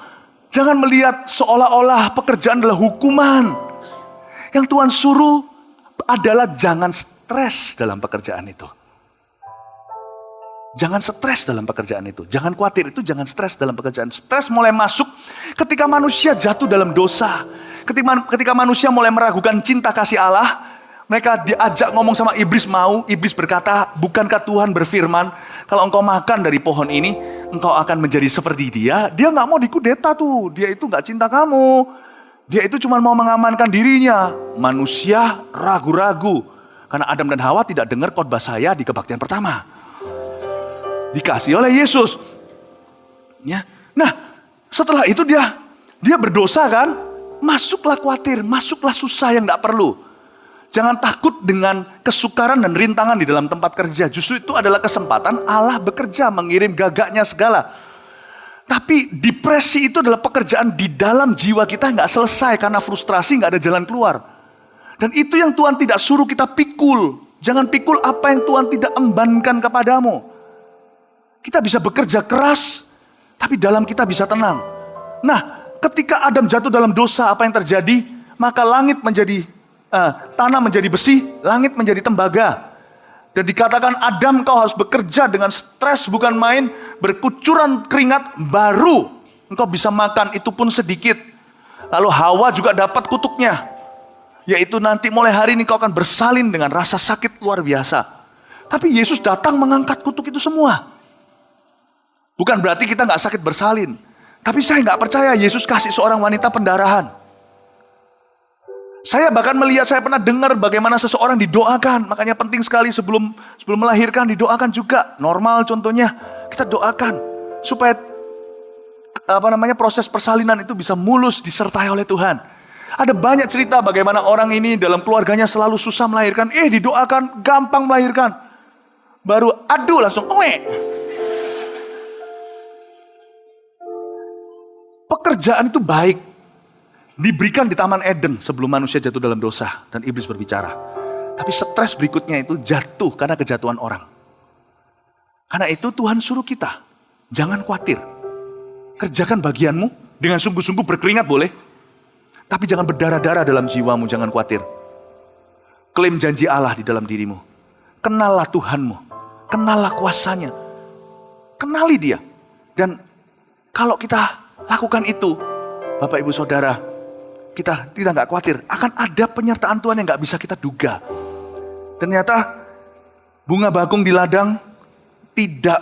jangan melihat seolah-olah pekerjaan adalah hukuman. Yang Tuhan suruh adalah jangan stres dalam pekerjaan itu. Jangan stres dalam pekerjaan itu. Jangan khawatir itu, jangan stres dalam pekerjaan. Stres mulai masuk ketika manusia jatuh dalam dosa. Ketika manusia mulai meragukan cinta kasih Allah, mereka diajak ngomong sama iblis mau. Iblis berkata, bukankah Tuhan berfirman, kalau engkau makan dari pohon ini, engkau akan menjadi seperti dia. Dia gak mau dikudeta tuh. Dia itu gak cinta kamu. Dia itu cuma mau mengamankan dirinya. Manusia ragu-ragu. Karena Adam dan Hawa tidak dengar khotbah saya di kebaktian pertama. Dikasih oleh Yesus. Ya. Nah, setelah itu dia berdosa kan? Masuklah khawatir, masuklah susah yang tidak perlu. Jangan takut dengan kesukaran dan rintangan di dalam tempat kerja. Justru itu adalah kesempatan Allah bekerja, mengirim Gagaknya segala. Tapi depresi itu adalah pekerjaan di dalam jiwa kita nggak selesai karena frustrasi, nggak ada jalan keluar. Dan itu yang Tuhan tidak suruh kita pikul. Jangan pikul apa yang Tuhan tidak embankan kepadamu. Kita bisa bekerja keras, tapi dalam kita bisa tenang. Nah, ketika Adam jatuh dalam dosa, apa yang terjadi? Maka langit menjadi, tanah menjadi besi, langit menjadi tembaga. Dan dikatakan Adam kau harus bekerja dengan stres bukan main, berkucuran keringat, baru engkau bisa makan, itu pun sedikit. Lalu Hawa juga dapat kutuknya. Yaitu nanti mulai hari ini kau akan bersalin dengan rasa sakit luar biasa. Tapi Yesus datang mengangkat kutuk itu semua. Bukan berarti kita gak sakit bersalin. Tapi saya gak percaya Yesus kasih seorang wanita pendarahan. Saya bahkan melihat, saya pernah dengar bagaimana seseorang didoakan. Makanya penting sekali sebelum melahirkan didoakan juga. Normal contohnya, kita doakan. Supaya proses persalinan itu bisa mulus disertai oleh Tuhan. Ada banyak cerita bagaimana orang ini dalam keluarganya selalu susah melahirkan. Didoakan, gampang melahirkan. Baru aduh langsung Pekerjaan itu baik. Diberikan di Taman Eden sebelum manusia jatuh dalam dosa. Dan iblis berbicara. Tapi stres berikutnya itu jatuh karena kejatuhan orang. Karena itu Tuhan suruh kita. Jangan khawatir. Kerjakan bagianmu. Dengan sungguh-sungguh berkeringat boleh. Tapi jangan berdarah-darah dalam jiwamu. Jangan khawatir. Klaim janji Allah di dalam dirimu. Kenallah Tuhanmu. Kenallah kuasanya. Kenali dia. Dan kalau kita lakukan itu, Bapak Ibu Saudara, kita tidak khawatir. Akan ada penyertaan Tuhan yang gak bisa kita duga. Ternyata bunga bakung di ladang tidak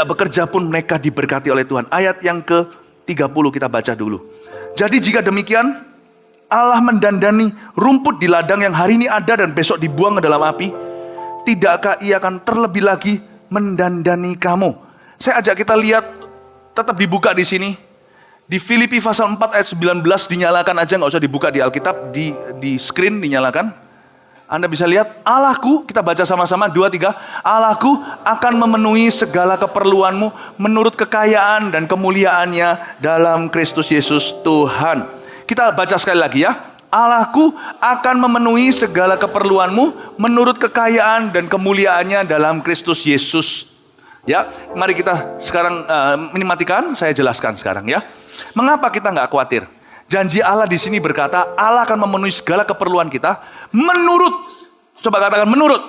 bekerja pun mereka diberkati oleh Tuhan. Ayat yang ke-30 kita baca dulu. Jadi jika demikian, Allah mendandani rumput di ladang yang hari ini ada dan besok dibuang ke dalam api. Tidakkah ia akan terlebih lagi mendandani kamu? Saya ajak kita lihat, tetap dibuka di sini. Di Filipi pasal 4 ayat 19 dinyalakan aja, nggak usah dibuka di Alkitab, di screen dinyalakan. Anda bisa lihat, Allahku, kita baca sama-sama 2, 3. Allahku akan memenuhi segala keperluanmu menurut kekayaan dan kemuliaannya dalam Kristus Yesus Tuhan. Kita baca sekali lagi ya. Allahku akan memenuhi segala keperluanmu menurut kekayaan dan kemuliaannya dalam Kristus Yesus. Ya, mari kita sekarang ini matikan, saya jelaskan sekarang ya. Mengapa kita nggak khawatir? Janji Allah di sini berkata, Allah akan memenuhi segala keperluan kita menurut. Coba katakan menurut.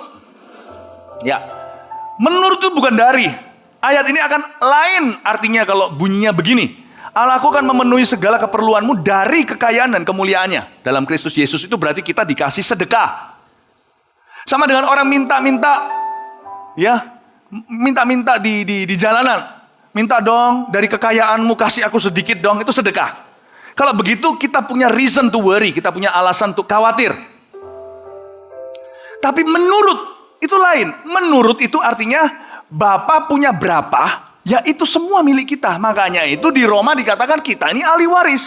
Ya, menurut itu bukan dari. Ayat ini akan lain artinya kalau bunyinya begini. Allahku akan memenuhi segala keperluanmu dari kekayaan dan kemuliaannya dalam Kristus Yesus. Itu berarti kita dikasih sedekah. Sama dengan orang minta-minta, ya, minta-minta di jalanan. Minta dong dari kekayaanmu, kasih aku sedikit dong, itu sedekah. Kalau begitu kita punya reason to worry, kita punya alasan untuk khawatir. Tapi menurut itu lain. Menurut itu artinya Bapa punya berapa, ya itu semua milik kita. Makanya itu di Roma dikatakan kita ini ahli waris.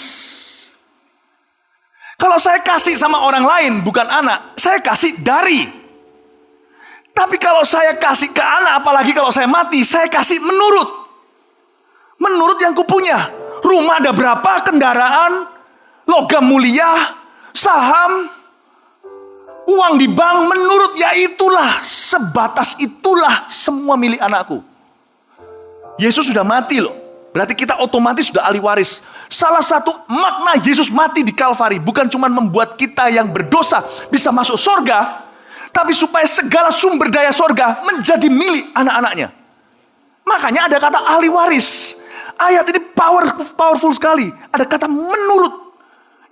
Kalau saya kasih sama orang lain bukan anak, saya kasih dari. Tapi kalau saya kasih ke anak, apalagi kalau saya mati, saya kasih menurut. Menurut yang kupunya. Rumah ada berapa, kendaraan, logam mulia, saham, uang di bank, menurut ya itulah, sebatas itulah semua milik anakku. Yesus sudah mati loh. Berarti kita otomatis sudah ahli waris. Salah satu makna Yesus mati di Kalvari bukan cuma membuat kita yang berdosa bisa masuk surga, tapi supaya segala sumber daya surga menjadi milik anak-anaknya. Makanya ada kata ahli waris. Ayat ini powerful sekali. Ada kata menurut.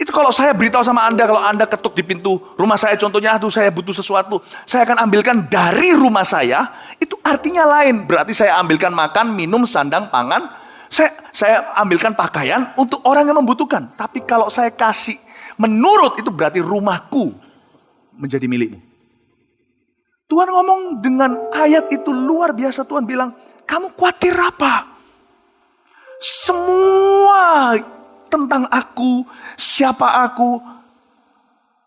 Itu kalau saya beritahu sama Anda, kalau Anda ketuk di pintu rumah saya contohnya, aduh saya butuh sesuatu, saya akan ambilkan dari rumah saya, itu artinya lain. Berarti saya ambilkan makan, minum, sandang, pangan, saya ambilkan pakaian untuk orang yang membutuhkan. Tapi kalau saya kasih menurut, itu berarti rumahku menjadi milikmu. Tuhan ngomong dengan ayat itu luar biasa. Tuhan bilang, kamu khawatir apa? Semua tentang aku, siapa aku,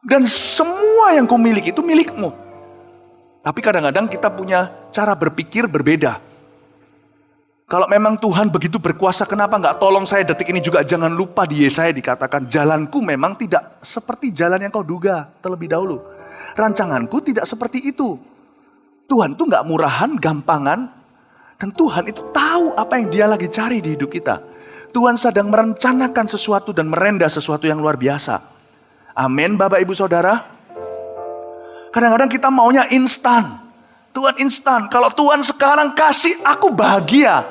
dan semua yang kau miliki itu milikmu. Tapi kadang-kadang kita punya cara berpikir berbeda. Kalau memang Tuhan begitu berkuasa, kenapa nggak tolong saya detik ini juga? Jangan lupa di Yesaya dikatakan, jalanku memang tidak seperti jalan yang kau duga terlebih dahulu. Rancanganku tidak seperti itu. Tuhan itu nggak murahan, gampangan. Dan Tuhan itu tahu apa yang dia lagi cari di hidup kita. Tuhan sedang merencanakan sesuatu dan merendah sesuatu yang luar biasa. Amin Bapak Ibu Saudara. Kadang-kadang kita maunya instan. Tuhan instan. Kalau Tuhan sekarang kasih aku bahagia.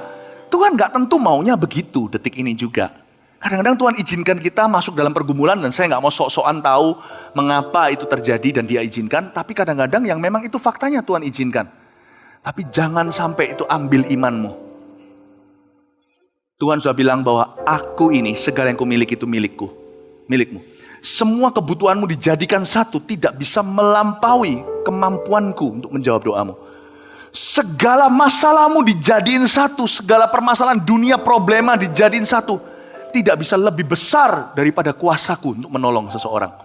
Tuhan gak tentu maunya begitu detik ini juga. Kadang-kadang Tuhan izinkan kita masuk dalam pergumulan. Dan saya gak mau sok-sokan tahu mengapa itu terjadi dan dia izinkan. Tapi kadang-kadang yang memang itu faktanya Tuhan izinkan. Tapi jangan sampai itu ambil imanmu. Tuhan sudah bilang bahwa aku ini, segala yang kumiliki itu milikku. Milikmu. Semua kebutuhanmu dijadikan satu, tidak bisa melampaui kemampuanku untuk menjawab doamu. Segala masalahmu dijadiin satu, segala permasalahan dunia problema dijadiin satu. Tidak bisa lebih besar daripada kuasaku untuk menolong seseorang.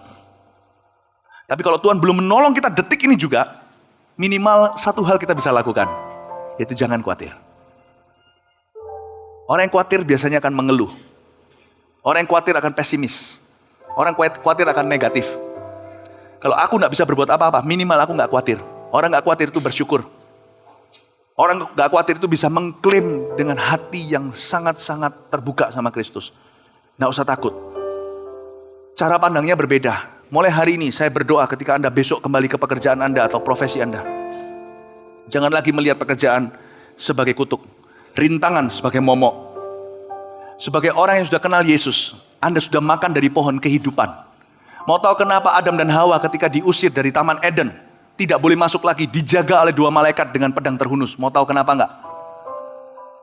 Tapi kalau Tuhan belum menolong kita detik ini juga, minimal satu hal kita bisa lakukan, yaitu jangan khawatir. Orang yang khawatir biasanya akan mengeluh. Orang yang khawatir akan pesimis. Orang khawatir akan negatif. Kalau aku gak bisa berbuat apa-apa, minimal aku gak khawatir. Orang gak khawatir itu bersyukur. Orang gak khawatir itu bisa mengklaim dengan hati yang sangat-sangat terbuka sama Kristus. Gak usah takut. Cara pandangnya berbeda. mulai hari ini saya berdoa ketika Anda besok kembali ke pekerjaan Anda atau profesi Anda. Jangan lagi melihat pekerjaan sebagai kutuk, rintangan sebagai momok. Sebagai orang yang sudah kenal Yesus, Anda sudah makan dari pohon kehidupan. Mau tahu kenapa Adam dan Hawa ketika diusir dari Taman Eden tidak boleh masuk lagi, dijaga oleh 2 malaikat dengan pedang terhunus? Mau tahu kenapa enggak?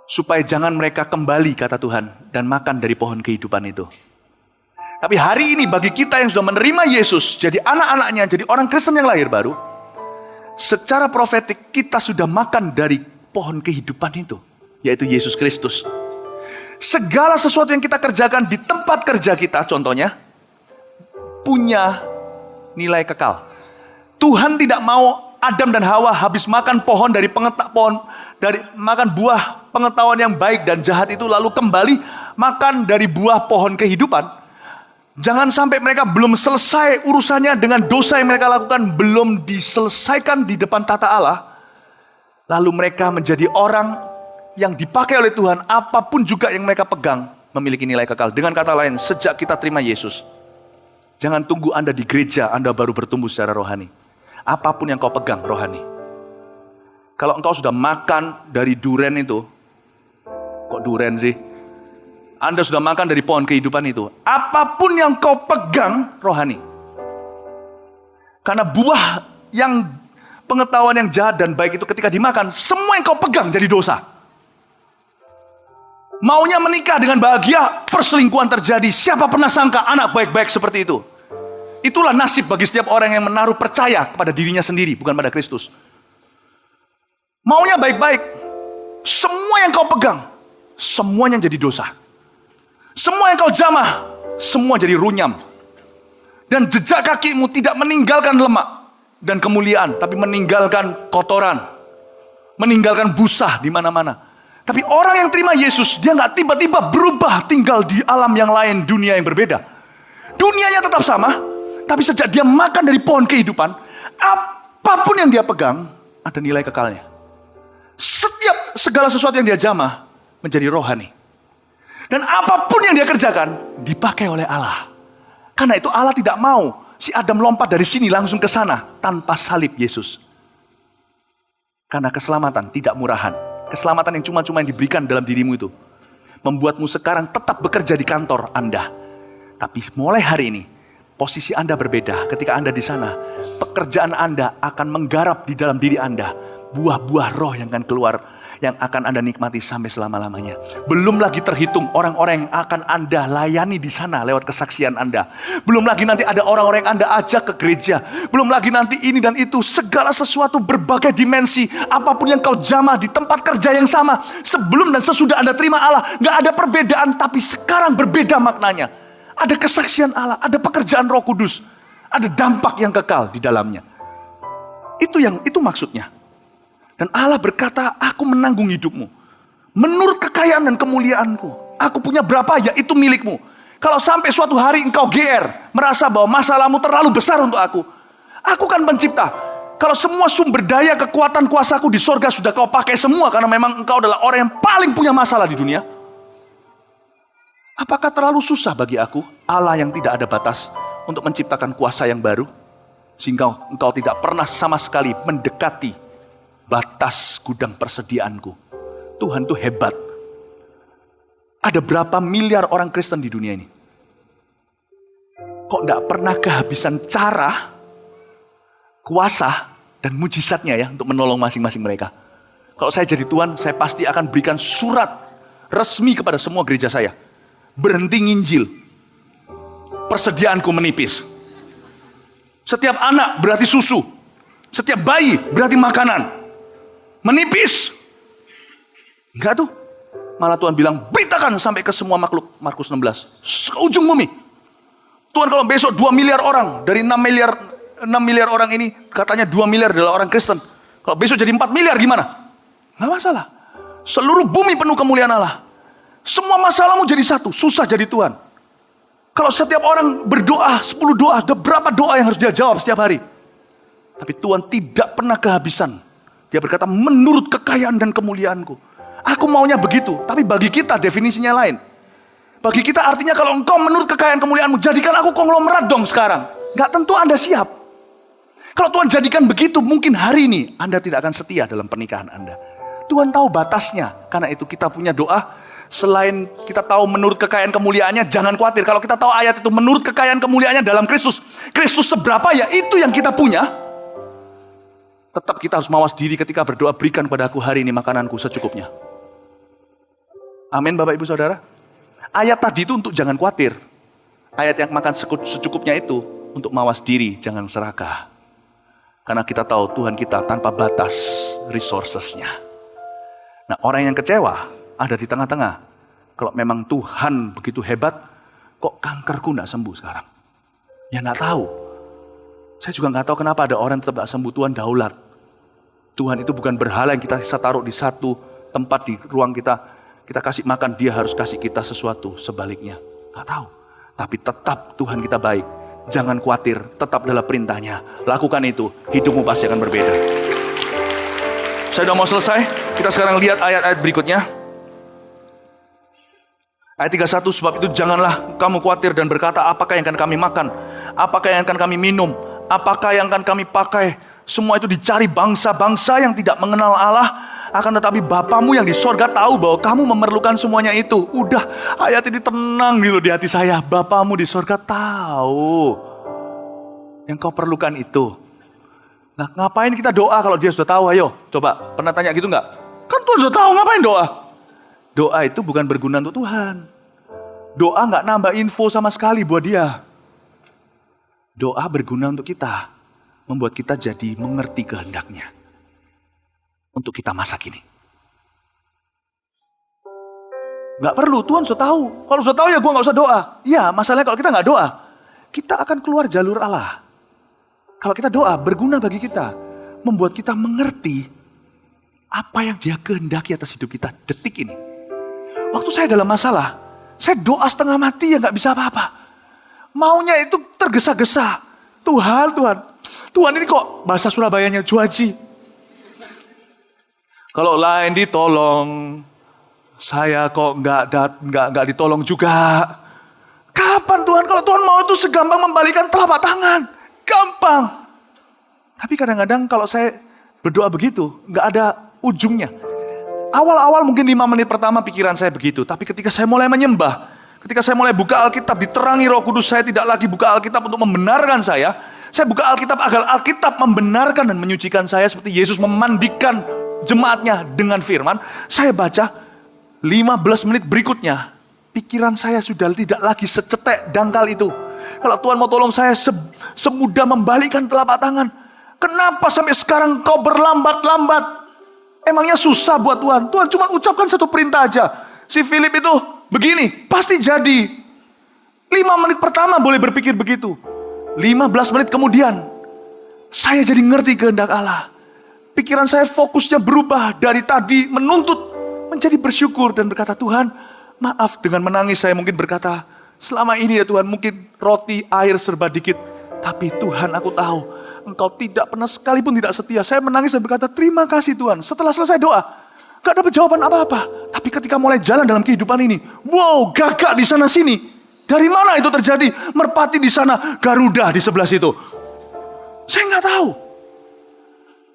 Supaya jangan mereka kembali, kata Tuhan, dan makan dari pohon kehidupan itu. Tapi hari ini bagi kita yang sudah menerima Yesus, jadi anak-anaknya, jadi orang Kristen yang lahir baru, secara profetik kita sudah makan dari pohon kehidupan itu, yaitu Yesus Kristus. Segala sesuatu yang kita kerjakan di tempat kerja kita, contohnya, punya nilai kekal. Tuhan tidak mau Adam dan Hawa habis makan pohon dari makan buah pengetahuan yang baik dan jahat itu lalu kembali makan dari buah pohon kehidupan. Jangan sampai mereka belum selesai urusannya dengan dosa yang mereka lakukan, belum diselesaikan di depan tata Allah, lalu mereka menjadi orang yang dipakai oleh Tuhan, apapun juga yang mereka pegang memiliki nilai kekal. Dengan kata lain, sejak kita terima Yesus, jangan tunggu Anda di gereja, Anda baru bertumbuh secara rohani. Apapun yang kau pegang rohani. Kalau engkau sudah makan dari duren itu, kok duren sih? Anda sudah makan dari pohon kehidupan itu, apapun yang kau pegang rohani. Karena buah yang pengetahuan yang jahat dan baik itu ketika dimakan, semua yang kau pegang jadi dosa. Maunya menikah dengan bahagia, perselingkuhan terjadi. Siapa pernah sangka anak baik-baik seperti itu? Itulah nasib bagi setiap orang yang menaruh percaya kepada dirinya sendiri, bukan pada Kristus. Maunya baik-baik, semua yang kau pegang, semuanya jadi dosa. Semua yang kau jamah, semua jadi runyam. Dan jejak kakimu tidak meninggalkan lemak dan kemuliaan, tapi meninggalkan kotoran, meninggalkan busa di mana-mana. Tapi orang yang terima Yesus, dia nggak tiba-tiba berubah tinggal di alam yang lain, dunia yang berbeda. Dunianya tetap sama, tapi sejak dia makan dari pohon kehidupan, apapun yang dia pegang, ada nilai kekalnya. Segala sesuatu yang dia jamah, menjadi rohani. Dan apapun yang dia kerjakan, dipakai oleh Allah. Karena itu Allah tidak mau si Adam lompat dari sini langsung ke sana, tanpa salib Yesus. Karena keselamatan tidak murahan. Keselamatan yang cuma-cuma yang diberikan dalam dirimu itu, membuatmu sekarang tetap bekerja di kantor Anda. Tapi mulai hari ini, posisi Anda berbeda. Ketika Anda di sana, pekerjaan Anda akan menggarap di dalam diri Anda buah-buah roh yang akan keluar, yang akan Anda nikmati sampai selama-lamanya. Belum lagi terhitung orang-orang yang akan Anda layani di sana lewat kesaksian Anda. Belum lagi nanti ada orang-orang yang Anda ajak ke gereja. Belum lagi nanti ini dan itu, segala sesuatu berbagai dimensi. Apapun yang kau jamah di tempat kerja yang sama, sebelum dan sesudah Anda terima Allah, gak ada perbedaan, tapi sekarang berbeda maknanya. Ada kesaksian Allah, ada pekerjaan Roh Kudus, ada dampak yang kekal di dalamnya. Itu maksudnya. Dan Allah berkata, aku menanggung hidupmu menurut kekayaan dan kemuliaanku. Aku punya berapa, ya itu milikmu. Kalau sampai suatu hari engkau GR, merasa bahwa masalahmu terlalu besar untuk aku kan pencipta. Kalau semua sumber daya, kekuatan, kuasaku di sorga sudah kau pakai semua, karena memang engkau adalah orang yang paling punya masalah di dunia, apakah terlalu susah bagi aku, Allah yang tidak ada batas, untuk menciptakan kuasa yang baru, sehingga engkau tidak pernah sama sekali mendekati batas gudang persediaanku? Tuhan tuh hebat. Ada berapa miliar orang Kristen di dunia ini? Kok gak pernah kehabisan cara, kuasa, dan mujizatnya ya untuk menolong masing-masing mereka? Kalau saya jadi Tuhan, saya pasti akan berikan surat resmi kepada semua gereja saya. Berhenti nginjil. Persediaanku menipis. Setiap anak berarti susu. Setiap bayi berarti makanan. Menipis. Enggak tuh. Malah Tuhan bilang, beritakan sampai ke semua makhluk. Markus 16. Seujung bumi. Tuhan, kalau besok 2 miliar orang, dari 6 miliar orang ini, katanya 2 miliar adalah orang Kristen. Kalau besok jadi 4 miliar gimana? Nggak masalah. Seluruh bumi penuh kemuliaan Allah. Semua masalahmu jadi satu, susah jadi Tuhan. Kalau setiap orang berdoa, 10 doa, ada berapa doa yang harus dia jawab setiap hari? Tapi Tuhan tidak pernah kehabisan. Dia berkata, menurut kekayaan dan kemuliaanku. Aku maunya begitu, tapi bagi kita definisinya lain. Bagi kita artinya kalau engkau menurut kekayaan kemuliaanmu, jadikan aku konglomerat dong sekarang. Nggak tentu Anda siap. Kalau Tuhan jadikan begitu, mungkin hari ini Anda tidak akan setia dalam pernikahan Anda. Tuhan tahu batasnya. Karena itu kita punya doa. Selain kita tahu menurut kekayaan kemuliaannya, jangan khawatir. Kalau kita tahu ayat itu menurut kekayaan kemuliaannya dalam Kristus. Kristus seberapa ya itu yang kita punya. Tetap kita harus mawas diri ketika berdoa, berikan padaku hari ini makananku secukupnya. Amin Bapak Ibu Saudara. Ayat tadi itu untuk jangan khawatir. Ayat yang makan secukupnya itu untuk mawas diri, jangan serakah. Karena kita tahu Tuhan kita tanpa batas resourcesnya. Nah orang yang kecewa ada di tengah-tengah. Kalau memang Tuhan begitu hebat, kok kankerku gak sembuh sekarang? Ya gak tahu. Saya juga gak tahu kenapa ada orang tetap gak sembuh. Tuhan daulat. Tuhan itu bukan berhala yang kita bisa taruh di satu tempat di ruang kita. Kita kasih makan, dia harus kasih kita sesuatu sebaliknya. Gak tahu. Tapi tetap Tuhan kita baik. Jangan khawatir, tetap dalam perintahnya. Lakukan itu, hidupmu pasti akan berbeda. Saya sudah mau selesai. Kita sekarang lihat ayat-ayat berikutnya. Ayat 31, sebab itu janganlah kamu khawatir dan berkata, apakah yang akan kami makan? Apakah yang akan kami minum? Apakah yang akan kami pakai? Semua itu dicari bangsa-bangsa yang tidak mengenal Allah. Akan tetapi Bapamu yang di sorga tahu bahwa kamu memerlukan semuanya itu. Udah, ayat ini tenang gitu di hati saya. Bapamu di sorga tahu yang kau perlukan itu. Nah, ngapain kita doa kalau dia sudah tahu? Ayo, coba, pernah tanya gitu nggak? Kan Tuhan sudah tahu, ngapain doa? Doa itu bukan berguna untuk Tuhan. Doa nggak nambah info sama sekali buat dia. Doa berguna untuk kita. Membuat kita jadi mengerti kehendaknya. Untuk kita masa kini. Nggak perlu, Tuhan sudah tahu. Kalau sudah tahu ya gue nggak usah doa. Ya, masalahnya kalau kita nggak doa, kita akan keluar jalur Allah. Kalau kita doa, berguna bagi kita. Membuat kita mengerti apa yang dia kehendaki atas hidup kita detik ini. Waktu saya dalam masalah, saya doa setengah mati ya nggak bisa apa-apa. Maunya itu tergesa-gesa. Tuhan ini kok bahasa Surabayanya cuaci. Kalau lain ditolong, saya kok nggak ditolong juga. Kapan Tuhan? Kalau Tuhan mau itu segampang membalikan telapak tangan, gampang. Tapi kadang-kadang kalau saya berdoa begitu, nggak ada ujungnya. Awal-awal mungkin 5 menit pertama pikiran saya begitu. Tapi ketika saya mulai menyembah, ketika saya mulai buka Alkitab, diterangi Roh Kudus, saya tidak lagi buka Alkitab untuk membenarkan saya. Saya buka Alkitab agar Alkitab membenarkan dan menyucikan saya seperti Yesus memandikan jemaatnya dengan firman. Saya baca 15 menit berikutnya, pikiran saya sudah tidak lagi secetek dangkal itu. Kalau Tuhan mau tolong saya semudah membalikkan telapak tangan. Kenapa sampai sekarang kau berlambat-lambat? Emangnya susah buat Tuhan? Tuhan cuma ucapkan satu perintah aja. Si Filip itu begini, pasti jadi. 5 menit pertama boleh berpikir begitu. 15 menit kemudian, saya jadi ngerti kehendak Allah. Pikiran saya fokusnya berubah dari tadi menuntut menjadi bersyukur dan berkata, Tuhan, maaf. Dengan menangis saya mungkin berkata, selama ini ya Tuhan mungkin roti, air serba dikit. Tapi Tuhan, aku tahu Engkau tidak pernah sekalipun tidak setia. Saya menangis dan berkata, terima kasih Tuhan. Setelah selesai doa, gak dapat jawaban apa-apa. Tapi ketika mulai jalan dalam kehidupan ini, wow, gagak di sana sini. Dari mana itu terjadi? Merpati di sana, Garuda di sebelah situ. Saya gak tahu.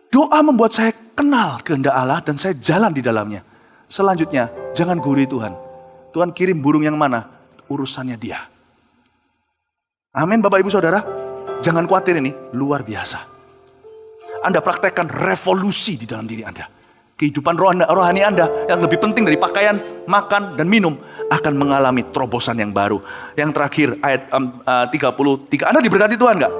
Doa membuat saya kenal kehendak Allah dan saya jalan di dalamnya. Selanjutnya, jangan gurui Tuhan. Tuhan kirim burung yang mana? Urusannya dia. Amin Bapak Ibu Saudara. Jangan khawatir, ini luar biasa. Anda praktekkan revolusi di dalam diri Anda. Kehidupan rohani Anda yang lebih penting dari pakaian, makan, dan minum akan mengalami terobosan yang baru. Yang terakhir ayat 33. Anda diberkati Tuhan gak?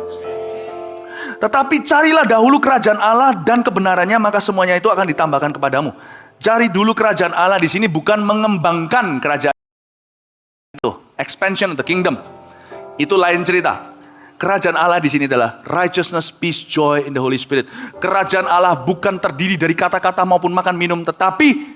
Tetapi carilah dahulu kerajaan Allah dan kebenarannya, maka semuanya itu akan ditambahkan kepadamu. Cari dulu kerajaan Allah di sini bukan mengembangkan kerajaan itu, expansion of the kingdom. Itu lain cerita. Kerajaan Allah di sini adalah righteousness, peace, joy in the Holy Spirit. Kerajaan Allah bukan terdiri dari kata-kata maupun makan minum, tetapi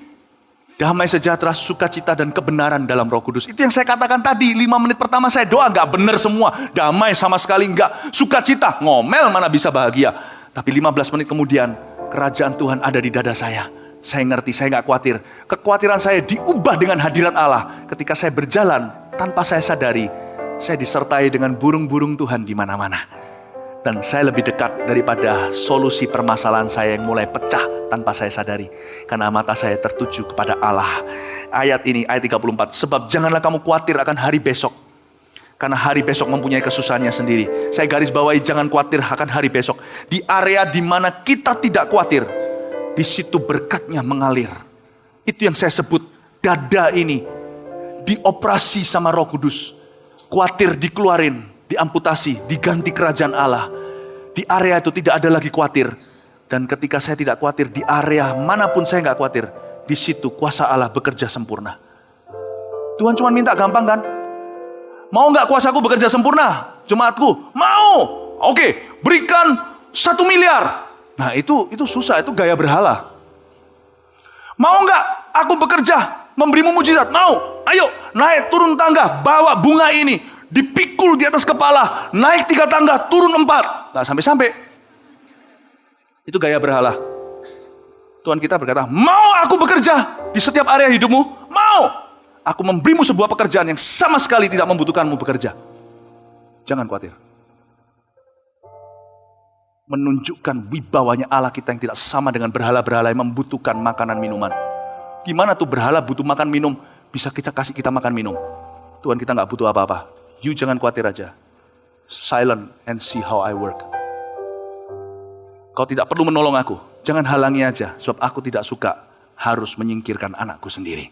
damai sejahtera, sukacita, dan kebenaran dalam Roh Kudus. Itu yang saya katakan tadi. 5 menit pertama saya doa gak benar semua. Damai sama sekali enggak. Sukacita, ngomel mana bisa bahagia. Tapi 15 menit kemudian, kerajaan Tuhan ada di dada saya. Saya ngerti, saya gak khawatir. Kekhawatiran saya diubah dengan hadirat Allah. Ketika saya berjalan tanpa saya sadari, saya disertai dengan burung-burung Tuhan di mana-mana. Dan saya lebih dekat daripada solusi permasalahan saya yang mulai pecah tanpa saya sadari. Karena mata saya tertuju kepada Allah. Ayat ini, ayat 34. Sebab janganlah kamu khawatir akan hari besok. Karena hari besok mempunyai kesusahannya sendiri. Saya garis bawahi, jangan khawatir akan hari besok. Di area di mana kita tidak khawatir, di situ berkatnya mengalir. Itu yang saya sebut dada ini dioperasi sama Roh Kudus. Khawatir dikeluarin, diamputasi, diganti kerajaan Allah. Di area itu tidak ada lagi khawatir. Dan ketika saya tidak khawatir, di area manapun saya nggak khawatir, di situ kuasa Allah bekerja sempurna. Tuhan cuma minta gampang kan? Mau nggak kuasaku bekerja sempurna? Jemaatku, mau. Oke, berikan 1 miliar. Nah itu susah, itu gaya berhala. Mau nggak aku bekerja, memberimu mujizat? Mau. Ayo, naik turun tangga, bawa bunga ini, dipikul di atas kepala, naik 3 tangga, turun 4. Nggak sampai-sampai. Itu gaya berhala. Tuhan kita berkata, mau aku bekerja di setiap area hidupmu? Mau. Aku memberimu sebuah pekerjaan yang sama sekali tidak membutuhkanmu bekerja. Jangan khawatir. Menunjukkan wibawanya Allah kita yang tidak sama dengan berhala-berhala yang membutuhkan makanan minuman. Gimana tuh berhala butuh makan minum, bisa kita kasih kita makan minum. Tuhan kita nggak butuh apa-apa. You jangan khawatir aja. Silent and see how I work. Kau tidak perlu menolong aku. Jangan halangi aja, sebab aku tidak suka harus menyingkirkan anakku sendiri.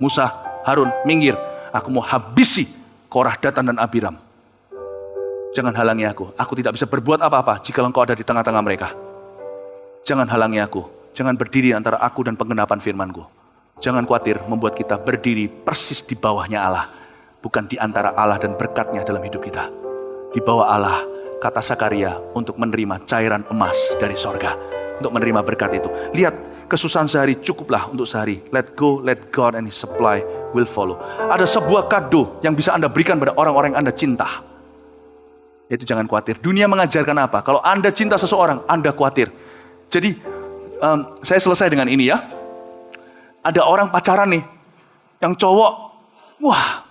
Musa, Harun, minggir. Aku mau habisi Korah, Datan, dan Abiram. Jangan halangi aku. Aku tidak bisa berbuat apa-apa jika engkau ada di tengah-tengah mereka. Jangan halangi aku. Jangan berdiri antara aku dan penggenapan firman-Ku. Jangan khawatir membuat kita berdiri persis di bawahnya Allah. Bukan di antara Allah dan berkatnya dalam hidup kita. Di bawah Allah, kata Sakaria, untuk menerima cairan emas dari sorga. Untuk menerima berkat itu. Lihat, kesusahan sehari cukuplah untuk sehari. Let go, let God and His supply will follow. Ada sebuah kado yang bisa Anda berikan pada orang-orang yang Anda cinta. Itu jangan khawatir. Dunia mengajarkan apa? Kalau Anda cinta seseorang, Anda khawatir. Jadi, saya selesai dengan ini ya. Ada orang pacaran nih, yang cowok, wah,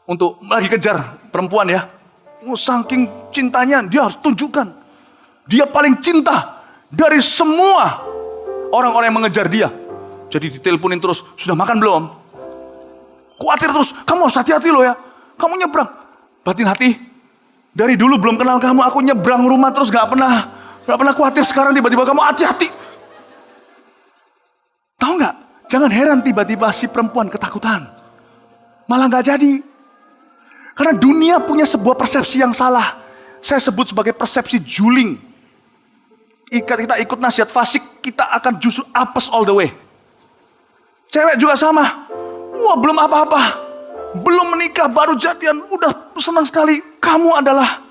untuk lagi kejar perempuan ya. Saking cintanya, dia harus tunjukkan. Dia paling cinta dari semua orang-orang yang mengejar dia. Jadi diteleponin terus, sudah makan belum? Khawatir terus, kamu harus hati-hati loh ya. Kamu nyebrang. Batin hati, dari dulu belum kenal kamu, aku nyebrang rumah terus gak pernah khawatir. Sekarang tiba-tiba kamu hati-hati. Tahu gak? Jangan heran tiba-tiba si perempuan ketakutan. Malah gak jadi. Karena dunia punya sebuah persepsi yang salah. Saya sebut sebagai persepsi juling. Kita ikut nasihat fasik, kita akan justru apes all the way. Cewek juga sama. Wah, belum apa-apa. Belum menikah, baru jadian, udah senang sekali. Kamu adalah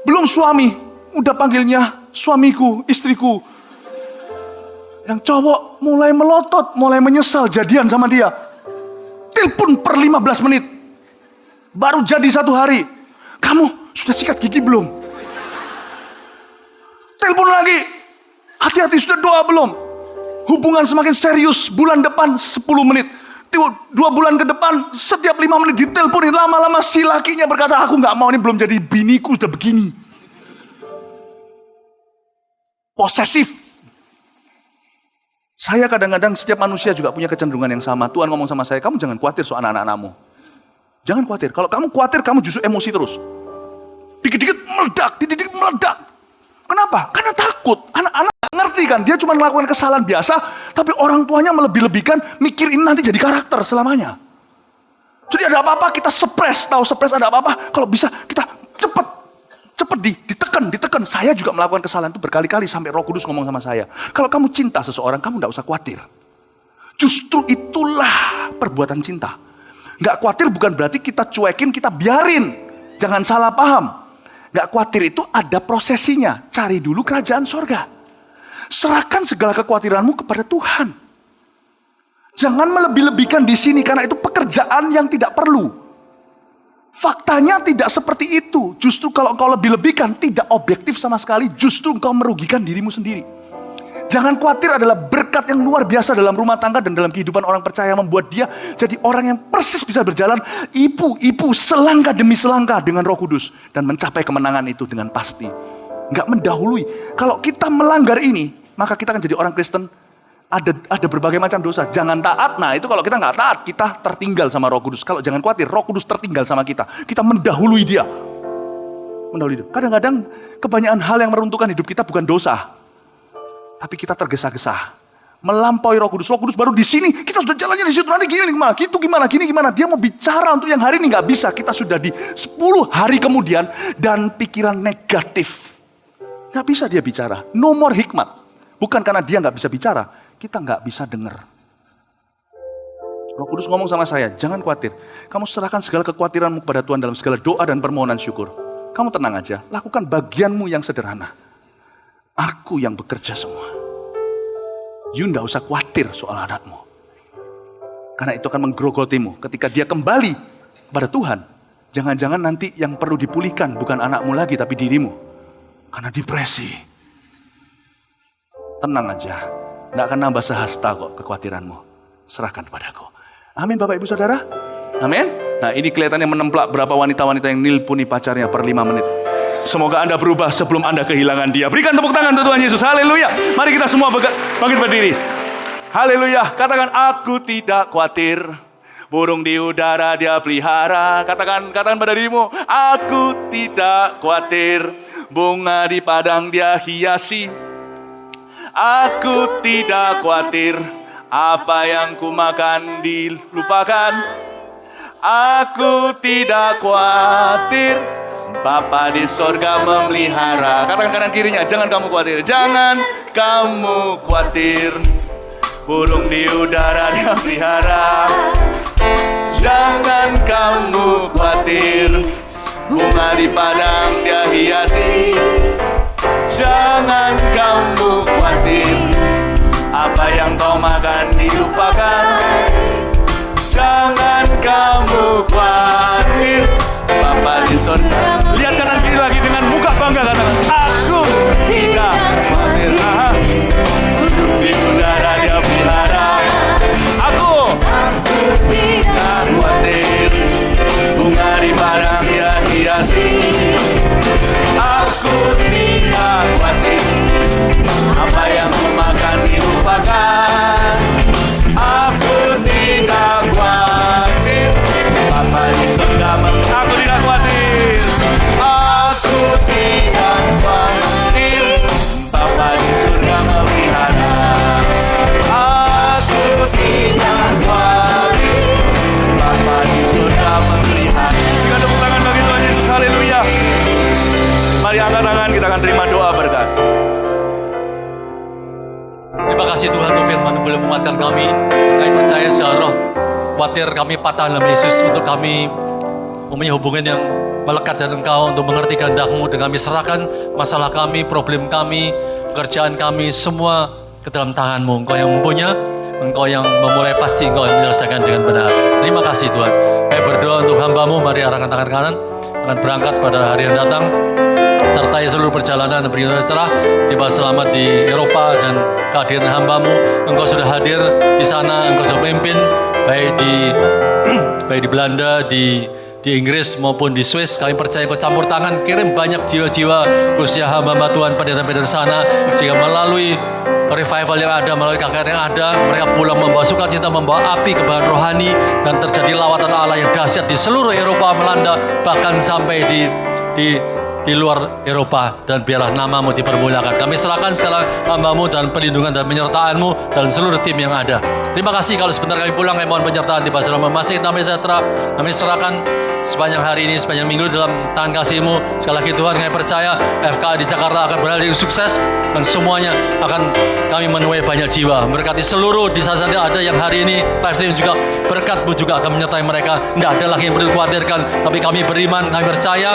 belum suami, udah panggilnya suamiku, istriku. Yang cowok mulai melotot, mulai menyesal jadian sama dia. Telepon per 15 menit. Baru jadi 1 hari. Kamu sudah sikat gigi belum? Telepon lagi. Hati-hati, sudah doa belum? Hubungan semakin serius. Bulan depan 10 menit. 2 bulan ke depan setiap 5 menit diteleponin. Lama-lama si lakinya berkata, aku gak mau, ini belum jadi biniku sudah begini. Posesif. Saya kadang-kadang setiap manusia juga punya kecenderungan yang sama. Tuhan ngomong sama saya, kamu jangan khawatir soal anak-anakmu. Jangan khawatir. Kalau kamu khawatir, kamu justru emosi terus. Dikit-dikit meledak, dikit-dikit meledak. Kenapa? Karena takut. Anak-anak ngerti kan, dia cuma melakukan kesalahan biasa, tapi orang tuanya melebih-lebihkan, mikir ini nanti jadi karakter selamanya. Jadi ada apa-apa kita suppress, tahu suppress ada apa-apa, kalau bisa kita cepet ditekan. Saya juga melakukan kesalahan itu berkali-kali sampai Roh Kudus ngomong sama saya. Kalau kamu cinta seseorang, kamu gak usah khawatir. Justru itulah perbuatan cinta. Gak khawatir bukan berarti kita cuekin, kita biarin. Jangan salah paham. Gak khawatir itu ada prosesinya. Cari dulu kerajaan sorga. Serahkan segala kekhawatiranmu kepada Tuhan. Jangan melebih-lebihkan di sini karena itu pekerjaan yang tidak perlu. Faktanya tidak seperti itu. Justru kalau engkau lebih-lebihkan tidak objektif sama sekali. Justru engkau merugikan dirimu sendiri. Jangan khawatir adalah berkat yang luar biasa dalam rumah tangga dan dalam kehidupan orang percaya, membuat dia jadi orang yang persis bisa berjalan ibu-ibu selangkah demi selangkah dengan Roh Kudus dan mencapai kemenangan itu dengan pasti. Nggak mendahului. Kalau kita melanggar ini, maka kita akan jadi orang Kristen. Ada berbagai macam dosa. Jangan taat. Nah itu kalau kita nggak taat, kita tertinggal sama Roh Kudus. Kalau jangan khawatir, Roh Kudus tertinggal sama kita. Kita mendahului dia. Kadang-kadang kebanyakan hal yang meruntuhkan hidup kita bukan dosa, tapi kita tergesa-gesa melampaui Roh Kudus. Roh Kudus baru di sini, kita sudah jalannya di situ, nanti gini gimana, gitu gimana, gini gimana. Dia mau bicara untuk yang hari ini nggak bisa. Kita sudah di 10 hari kemudian dan pikiran negatif. Nggak bisa dia bicara. No more hikmat. Bukan karena dia nggak bisa bicara, kita nggak bisa dengar. Roh Kudus ngomong sama saya, jangan khawatir. Kamu serahkan segala kekhawatiranmu kepada Tuhan dalam segala doa dan permohonan syukur. Kamu tenang aja, lakukan bagianmu yang sederhana. Aku yang bekerja semua. You nggak usah khawatir soal anakmu. Karena itu akan menggerogotimu. Ketika dia kembali pada Tuhan, jangan-jangan nanti yang perlu dipulihkan bukan anakmu lagi, tapi dirimu. Karena depresi. Tenang aja, nggak akan nambah sehasta kok kekhawatiranmu. Serahkan padaku. Amin Bapak Ibu Saudara. Amin. Nah ini kelihatannya menemplak berapa wanita-wanita yang nilpuni pacarnya per 5 menit. Semoga Anda berubah sebelum Anda kehilangan dia. Berikan tepuk tangan untuk Tuhan Yesus. Haleluya. Mari kita semua bangkit berdiri. Haleluya. Katakan, aku tidak khawatir. Burung di udara dia pelihara. Katakan pada dirimu, aku tidak khawatir. Bunga di padang dia hiasi. Aku tidak khawatir. Apa yang ku makan dilupakan. Aku tidak khawatir. Bapa di sorga memelihara. Katakan kanan kirinya, jangan kamu khawatir. Jangan kamu khawatir. Burung di udara dia pelihara. Jangan kamu khawatir. Bunga di padang dia hiasi. Jangan kamu khawatir. Apa yang kau makan dilupakan. Jangan kamu khawatir. Bapa di surga. Lihat kanan kiri lagi dengan muka bangga, katakan, aku tidak khawatir. Di udara dia pelihara. Aku tidak khawatir. Bunga di padang dia hiasi. Aku tidak khawatir. Apa yang ku makan dilupakan. Aku tidak khawatir. Bapa di surga. Aku tidak khawatir. Aku tidak khawatir. Bapa di surga memelihara. Aku tidak khawatir. Bapa di surga memelihara. Kita tepuk tangan bagi Tuhan Yesus. Haleluya. Mari angkat tangan, kita akan terima doa berkat. Terima kasih Tuhan untuk firman yang boleh menguatkan kami. Kami percaya secara roh, khawatir kami patah dalam Yesus untuk kami mempunyai hubungan yang melekat dengan Engkau untuk mengerti kehendak-Mu. Dan kami serahkan masalah kami, problem kami, pekerjaan kami, semua ke dalam tangan-Mu. Engkau yang mempunyai, Engkau yang memulai, pasti Engkau yang menyelesaikan dengan benar. Terima kasih Tuhan. Kami berdoa untuk hamba-Mu, mari arahkan tangan kanan, akan berangkat pada hari yang datang. Sertai seluruh perjalanan dan berikan sejahtera, tiba selamat di Eropa, dan kehadiran hamba-Mu, Engkau sudah hadir di sana, Engkau sudah memimpin baik di Belanda, di Inggris maupun di Swiss. Kami percaya Engkau campur tangan, kirim banyak jiwa-jiwa khususnya hamba-hamba Tuhan pendeta-pendeta di sana, sehingga melalui revival yang ada, melalui KKR yang ada, mereka pulang membawa sukacita, membawa api kebahagiaan rohani, dan terjadi lawatan Allah yang dahsyat di seluruh Eropa, Melanda, bahkan sampai di luar Eropa, dan biarlah nama-Mu dipermuliakan. Kami serahkan segala hamba-Mu dan perlindungan dan penyertaan-Mu dan seluruh tim yang ada. Terima kasih. Kalau sebentar kami pulang, kami mohon penyertaan di Pasar Masih Damai Sejahtera. Kami serahkan sepanjang hari ini, sepanjang minggu dalam tangan kasih-Mu. Sekali lagi Tuhan, kami percaya FK di Jakarta akan berhasil sukses, dan semuanya akan kami menuai banyak jiwa. Berkati seluruh di sana ada yang hari ini live stream juga, berkat-Mu juga akan menyertai mereka. Tidak ada lagi yang perlu dikhawatirkan, tapi kami beriman, kami percaya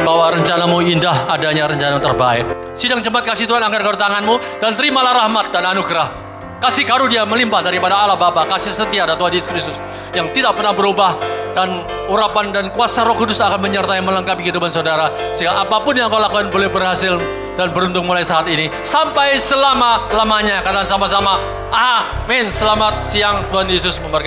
bahwa rencana-Mu indah, adanya rencana yang terbaik. Sidang jemaat kasih Tuhan, angkat kedua tangan-Mu dan terimalah rahmat dan anugerah. Kasih karunia melimpah daripada Allah Bapa, kasih setia dari Tuhan Yesus Kristus yang tidak pernah berubah, dan urapan dan kuasa Roh Kudus akan menyertai melengkapi kehidupan saudara, sehingga apapun yang kau lakukan boleh berhasil dan beruntung mulai saat ini sampai selama-lamanya. Karena sama-sama, amin. Selamat siang, Tuhan Yesus memberkati.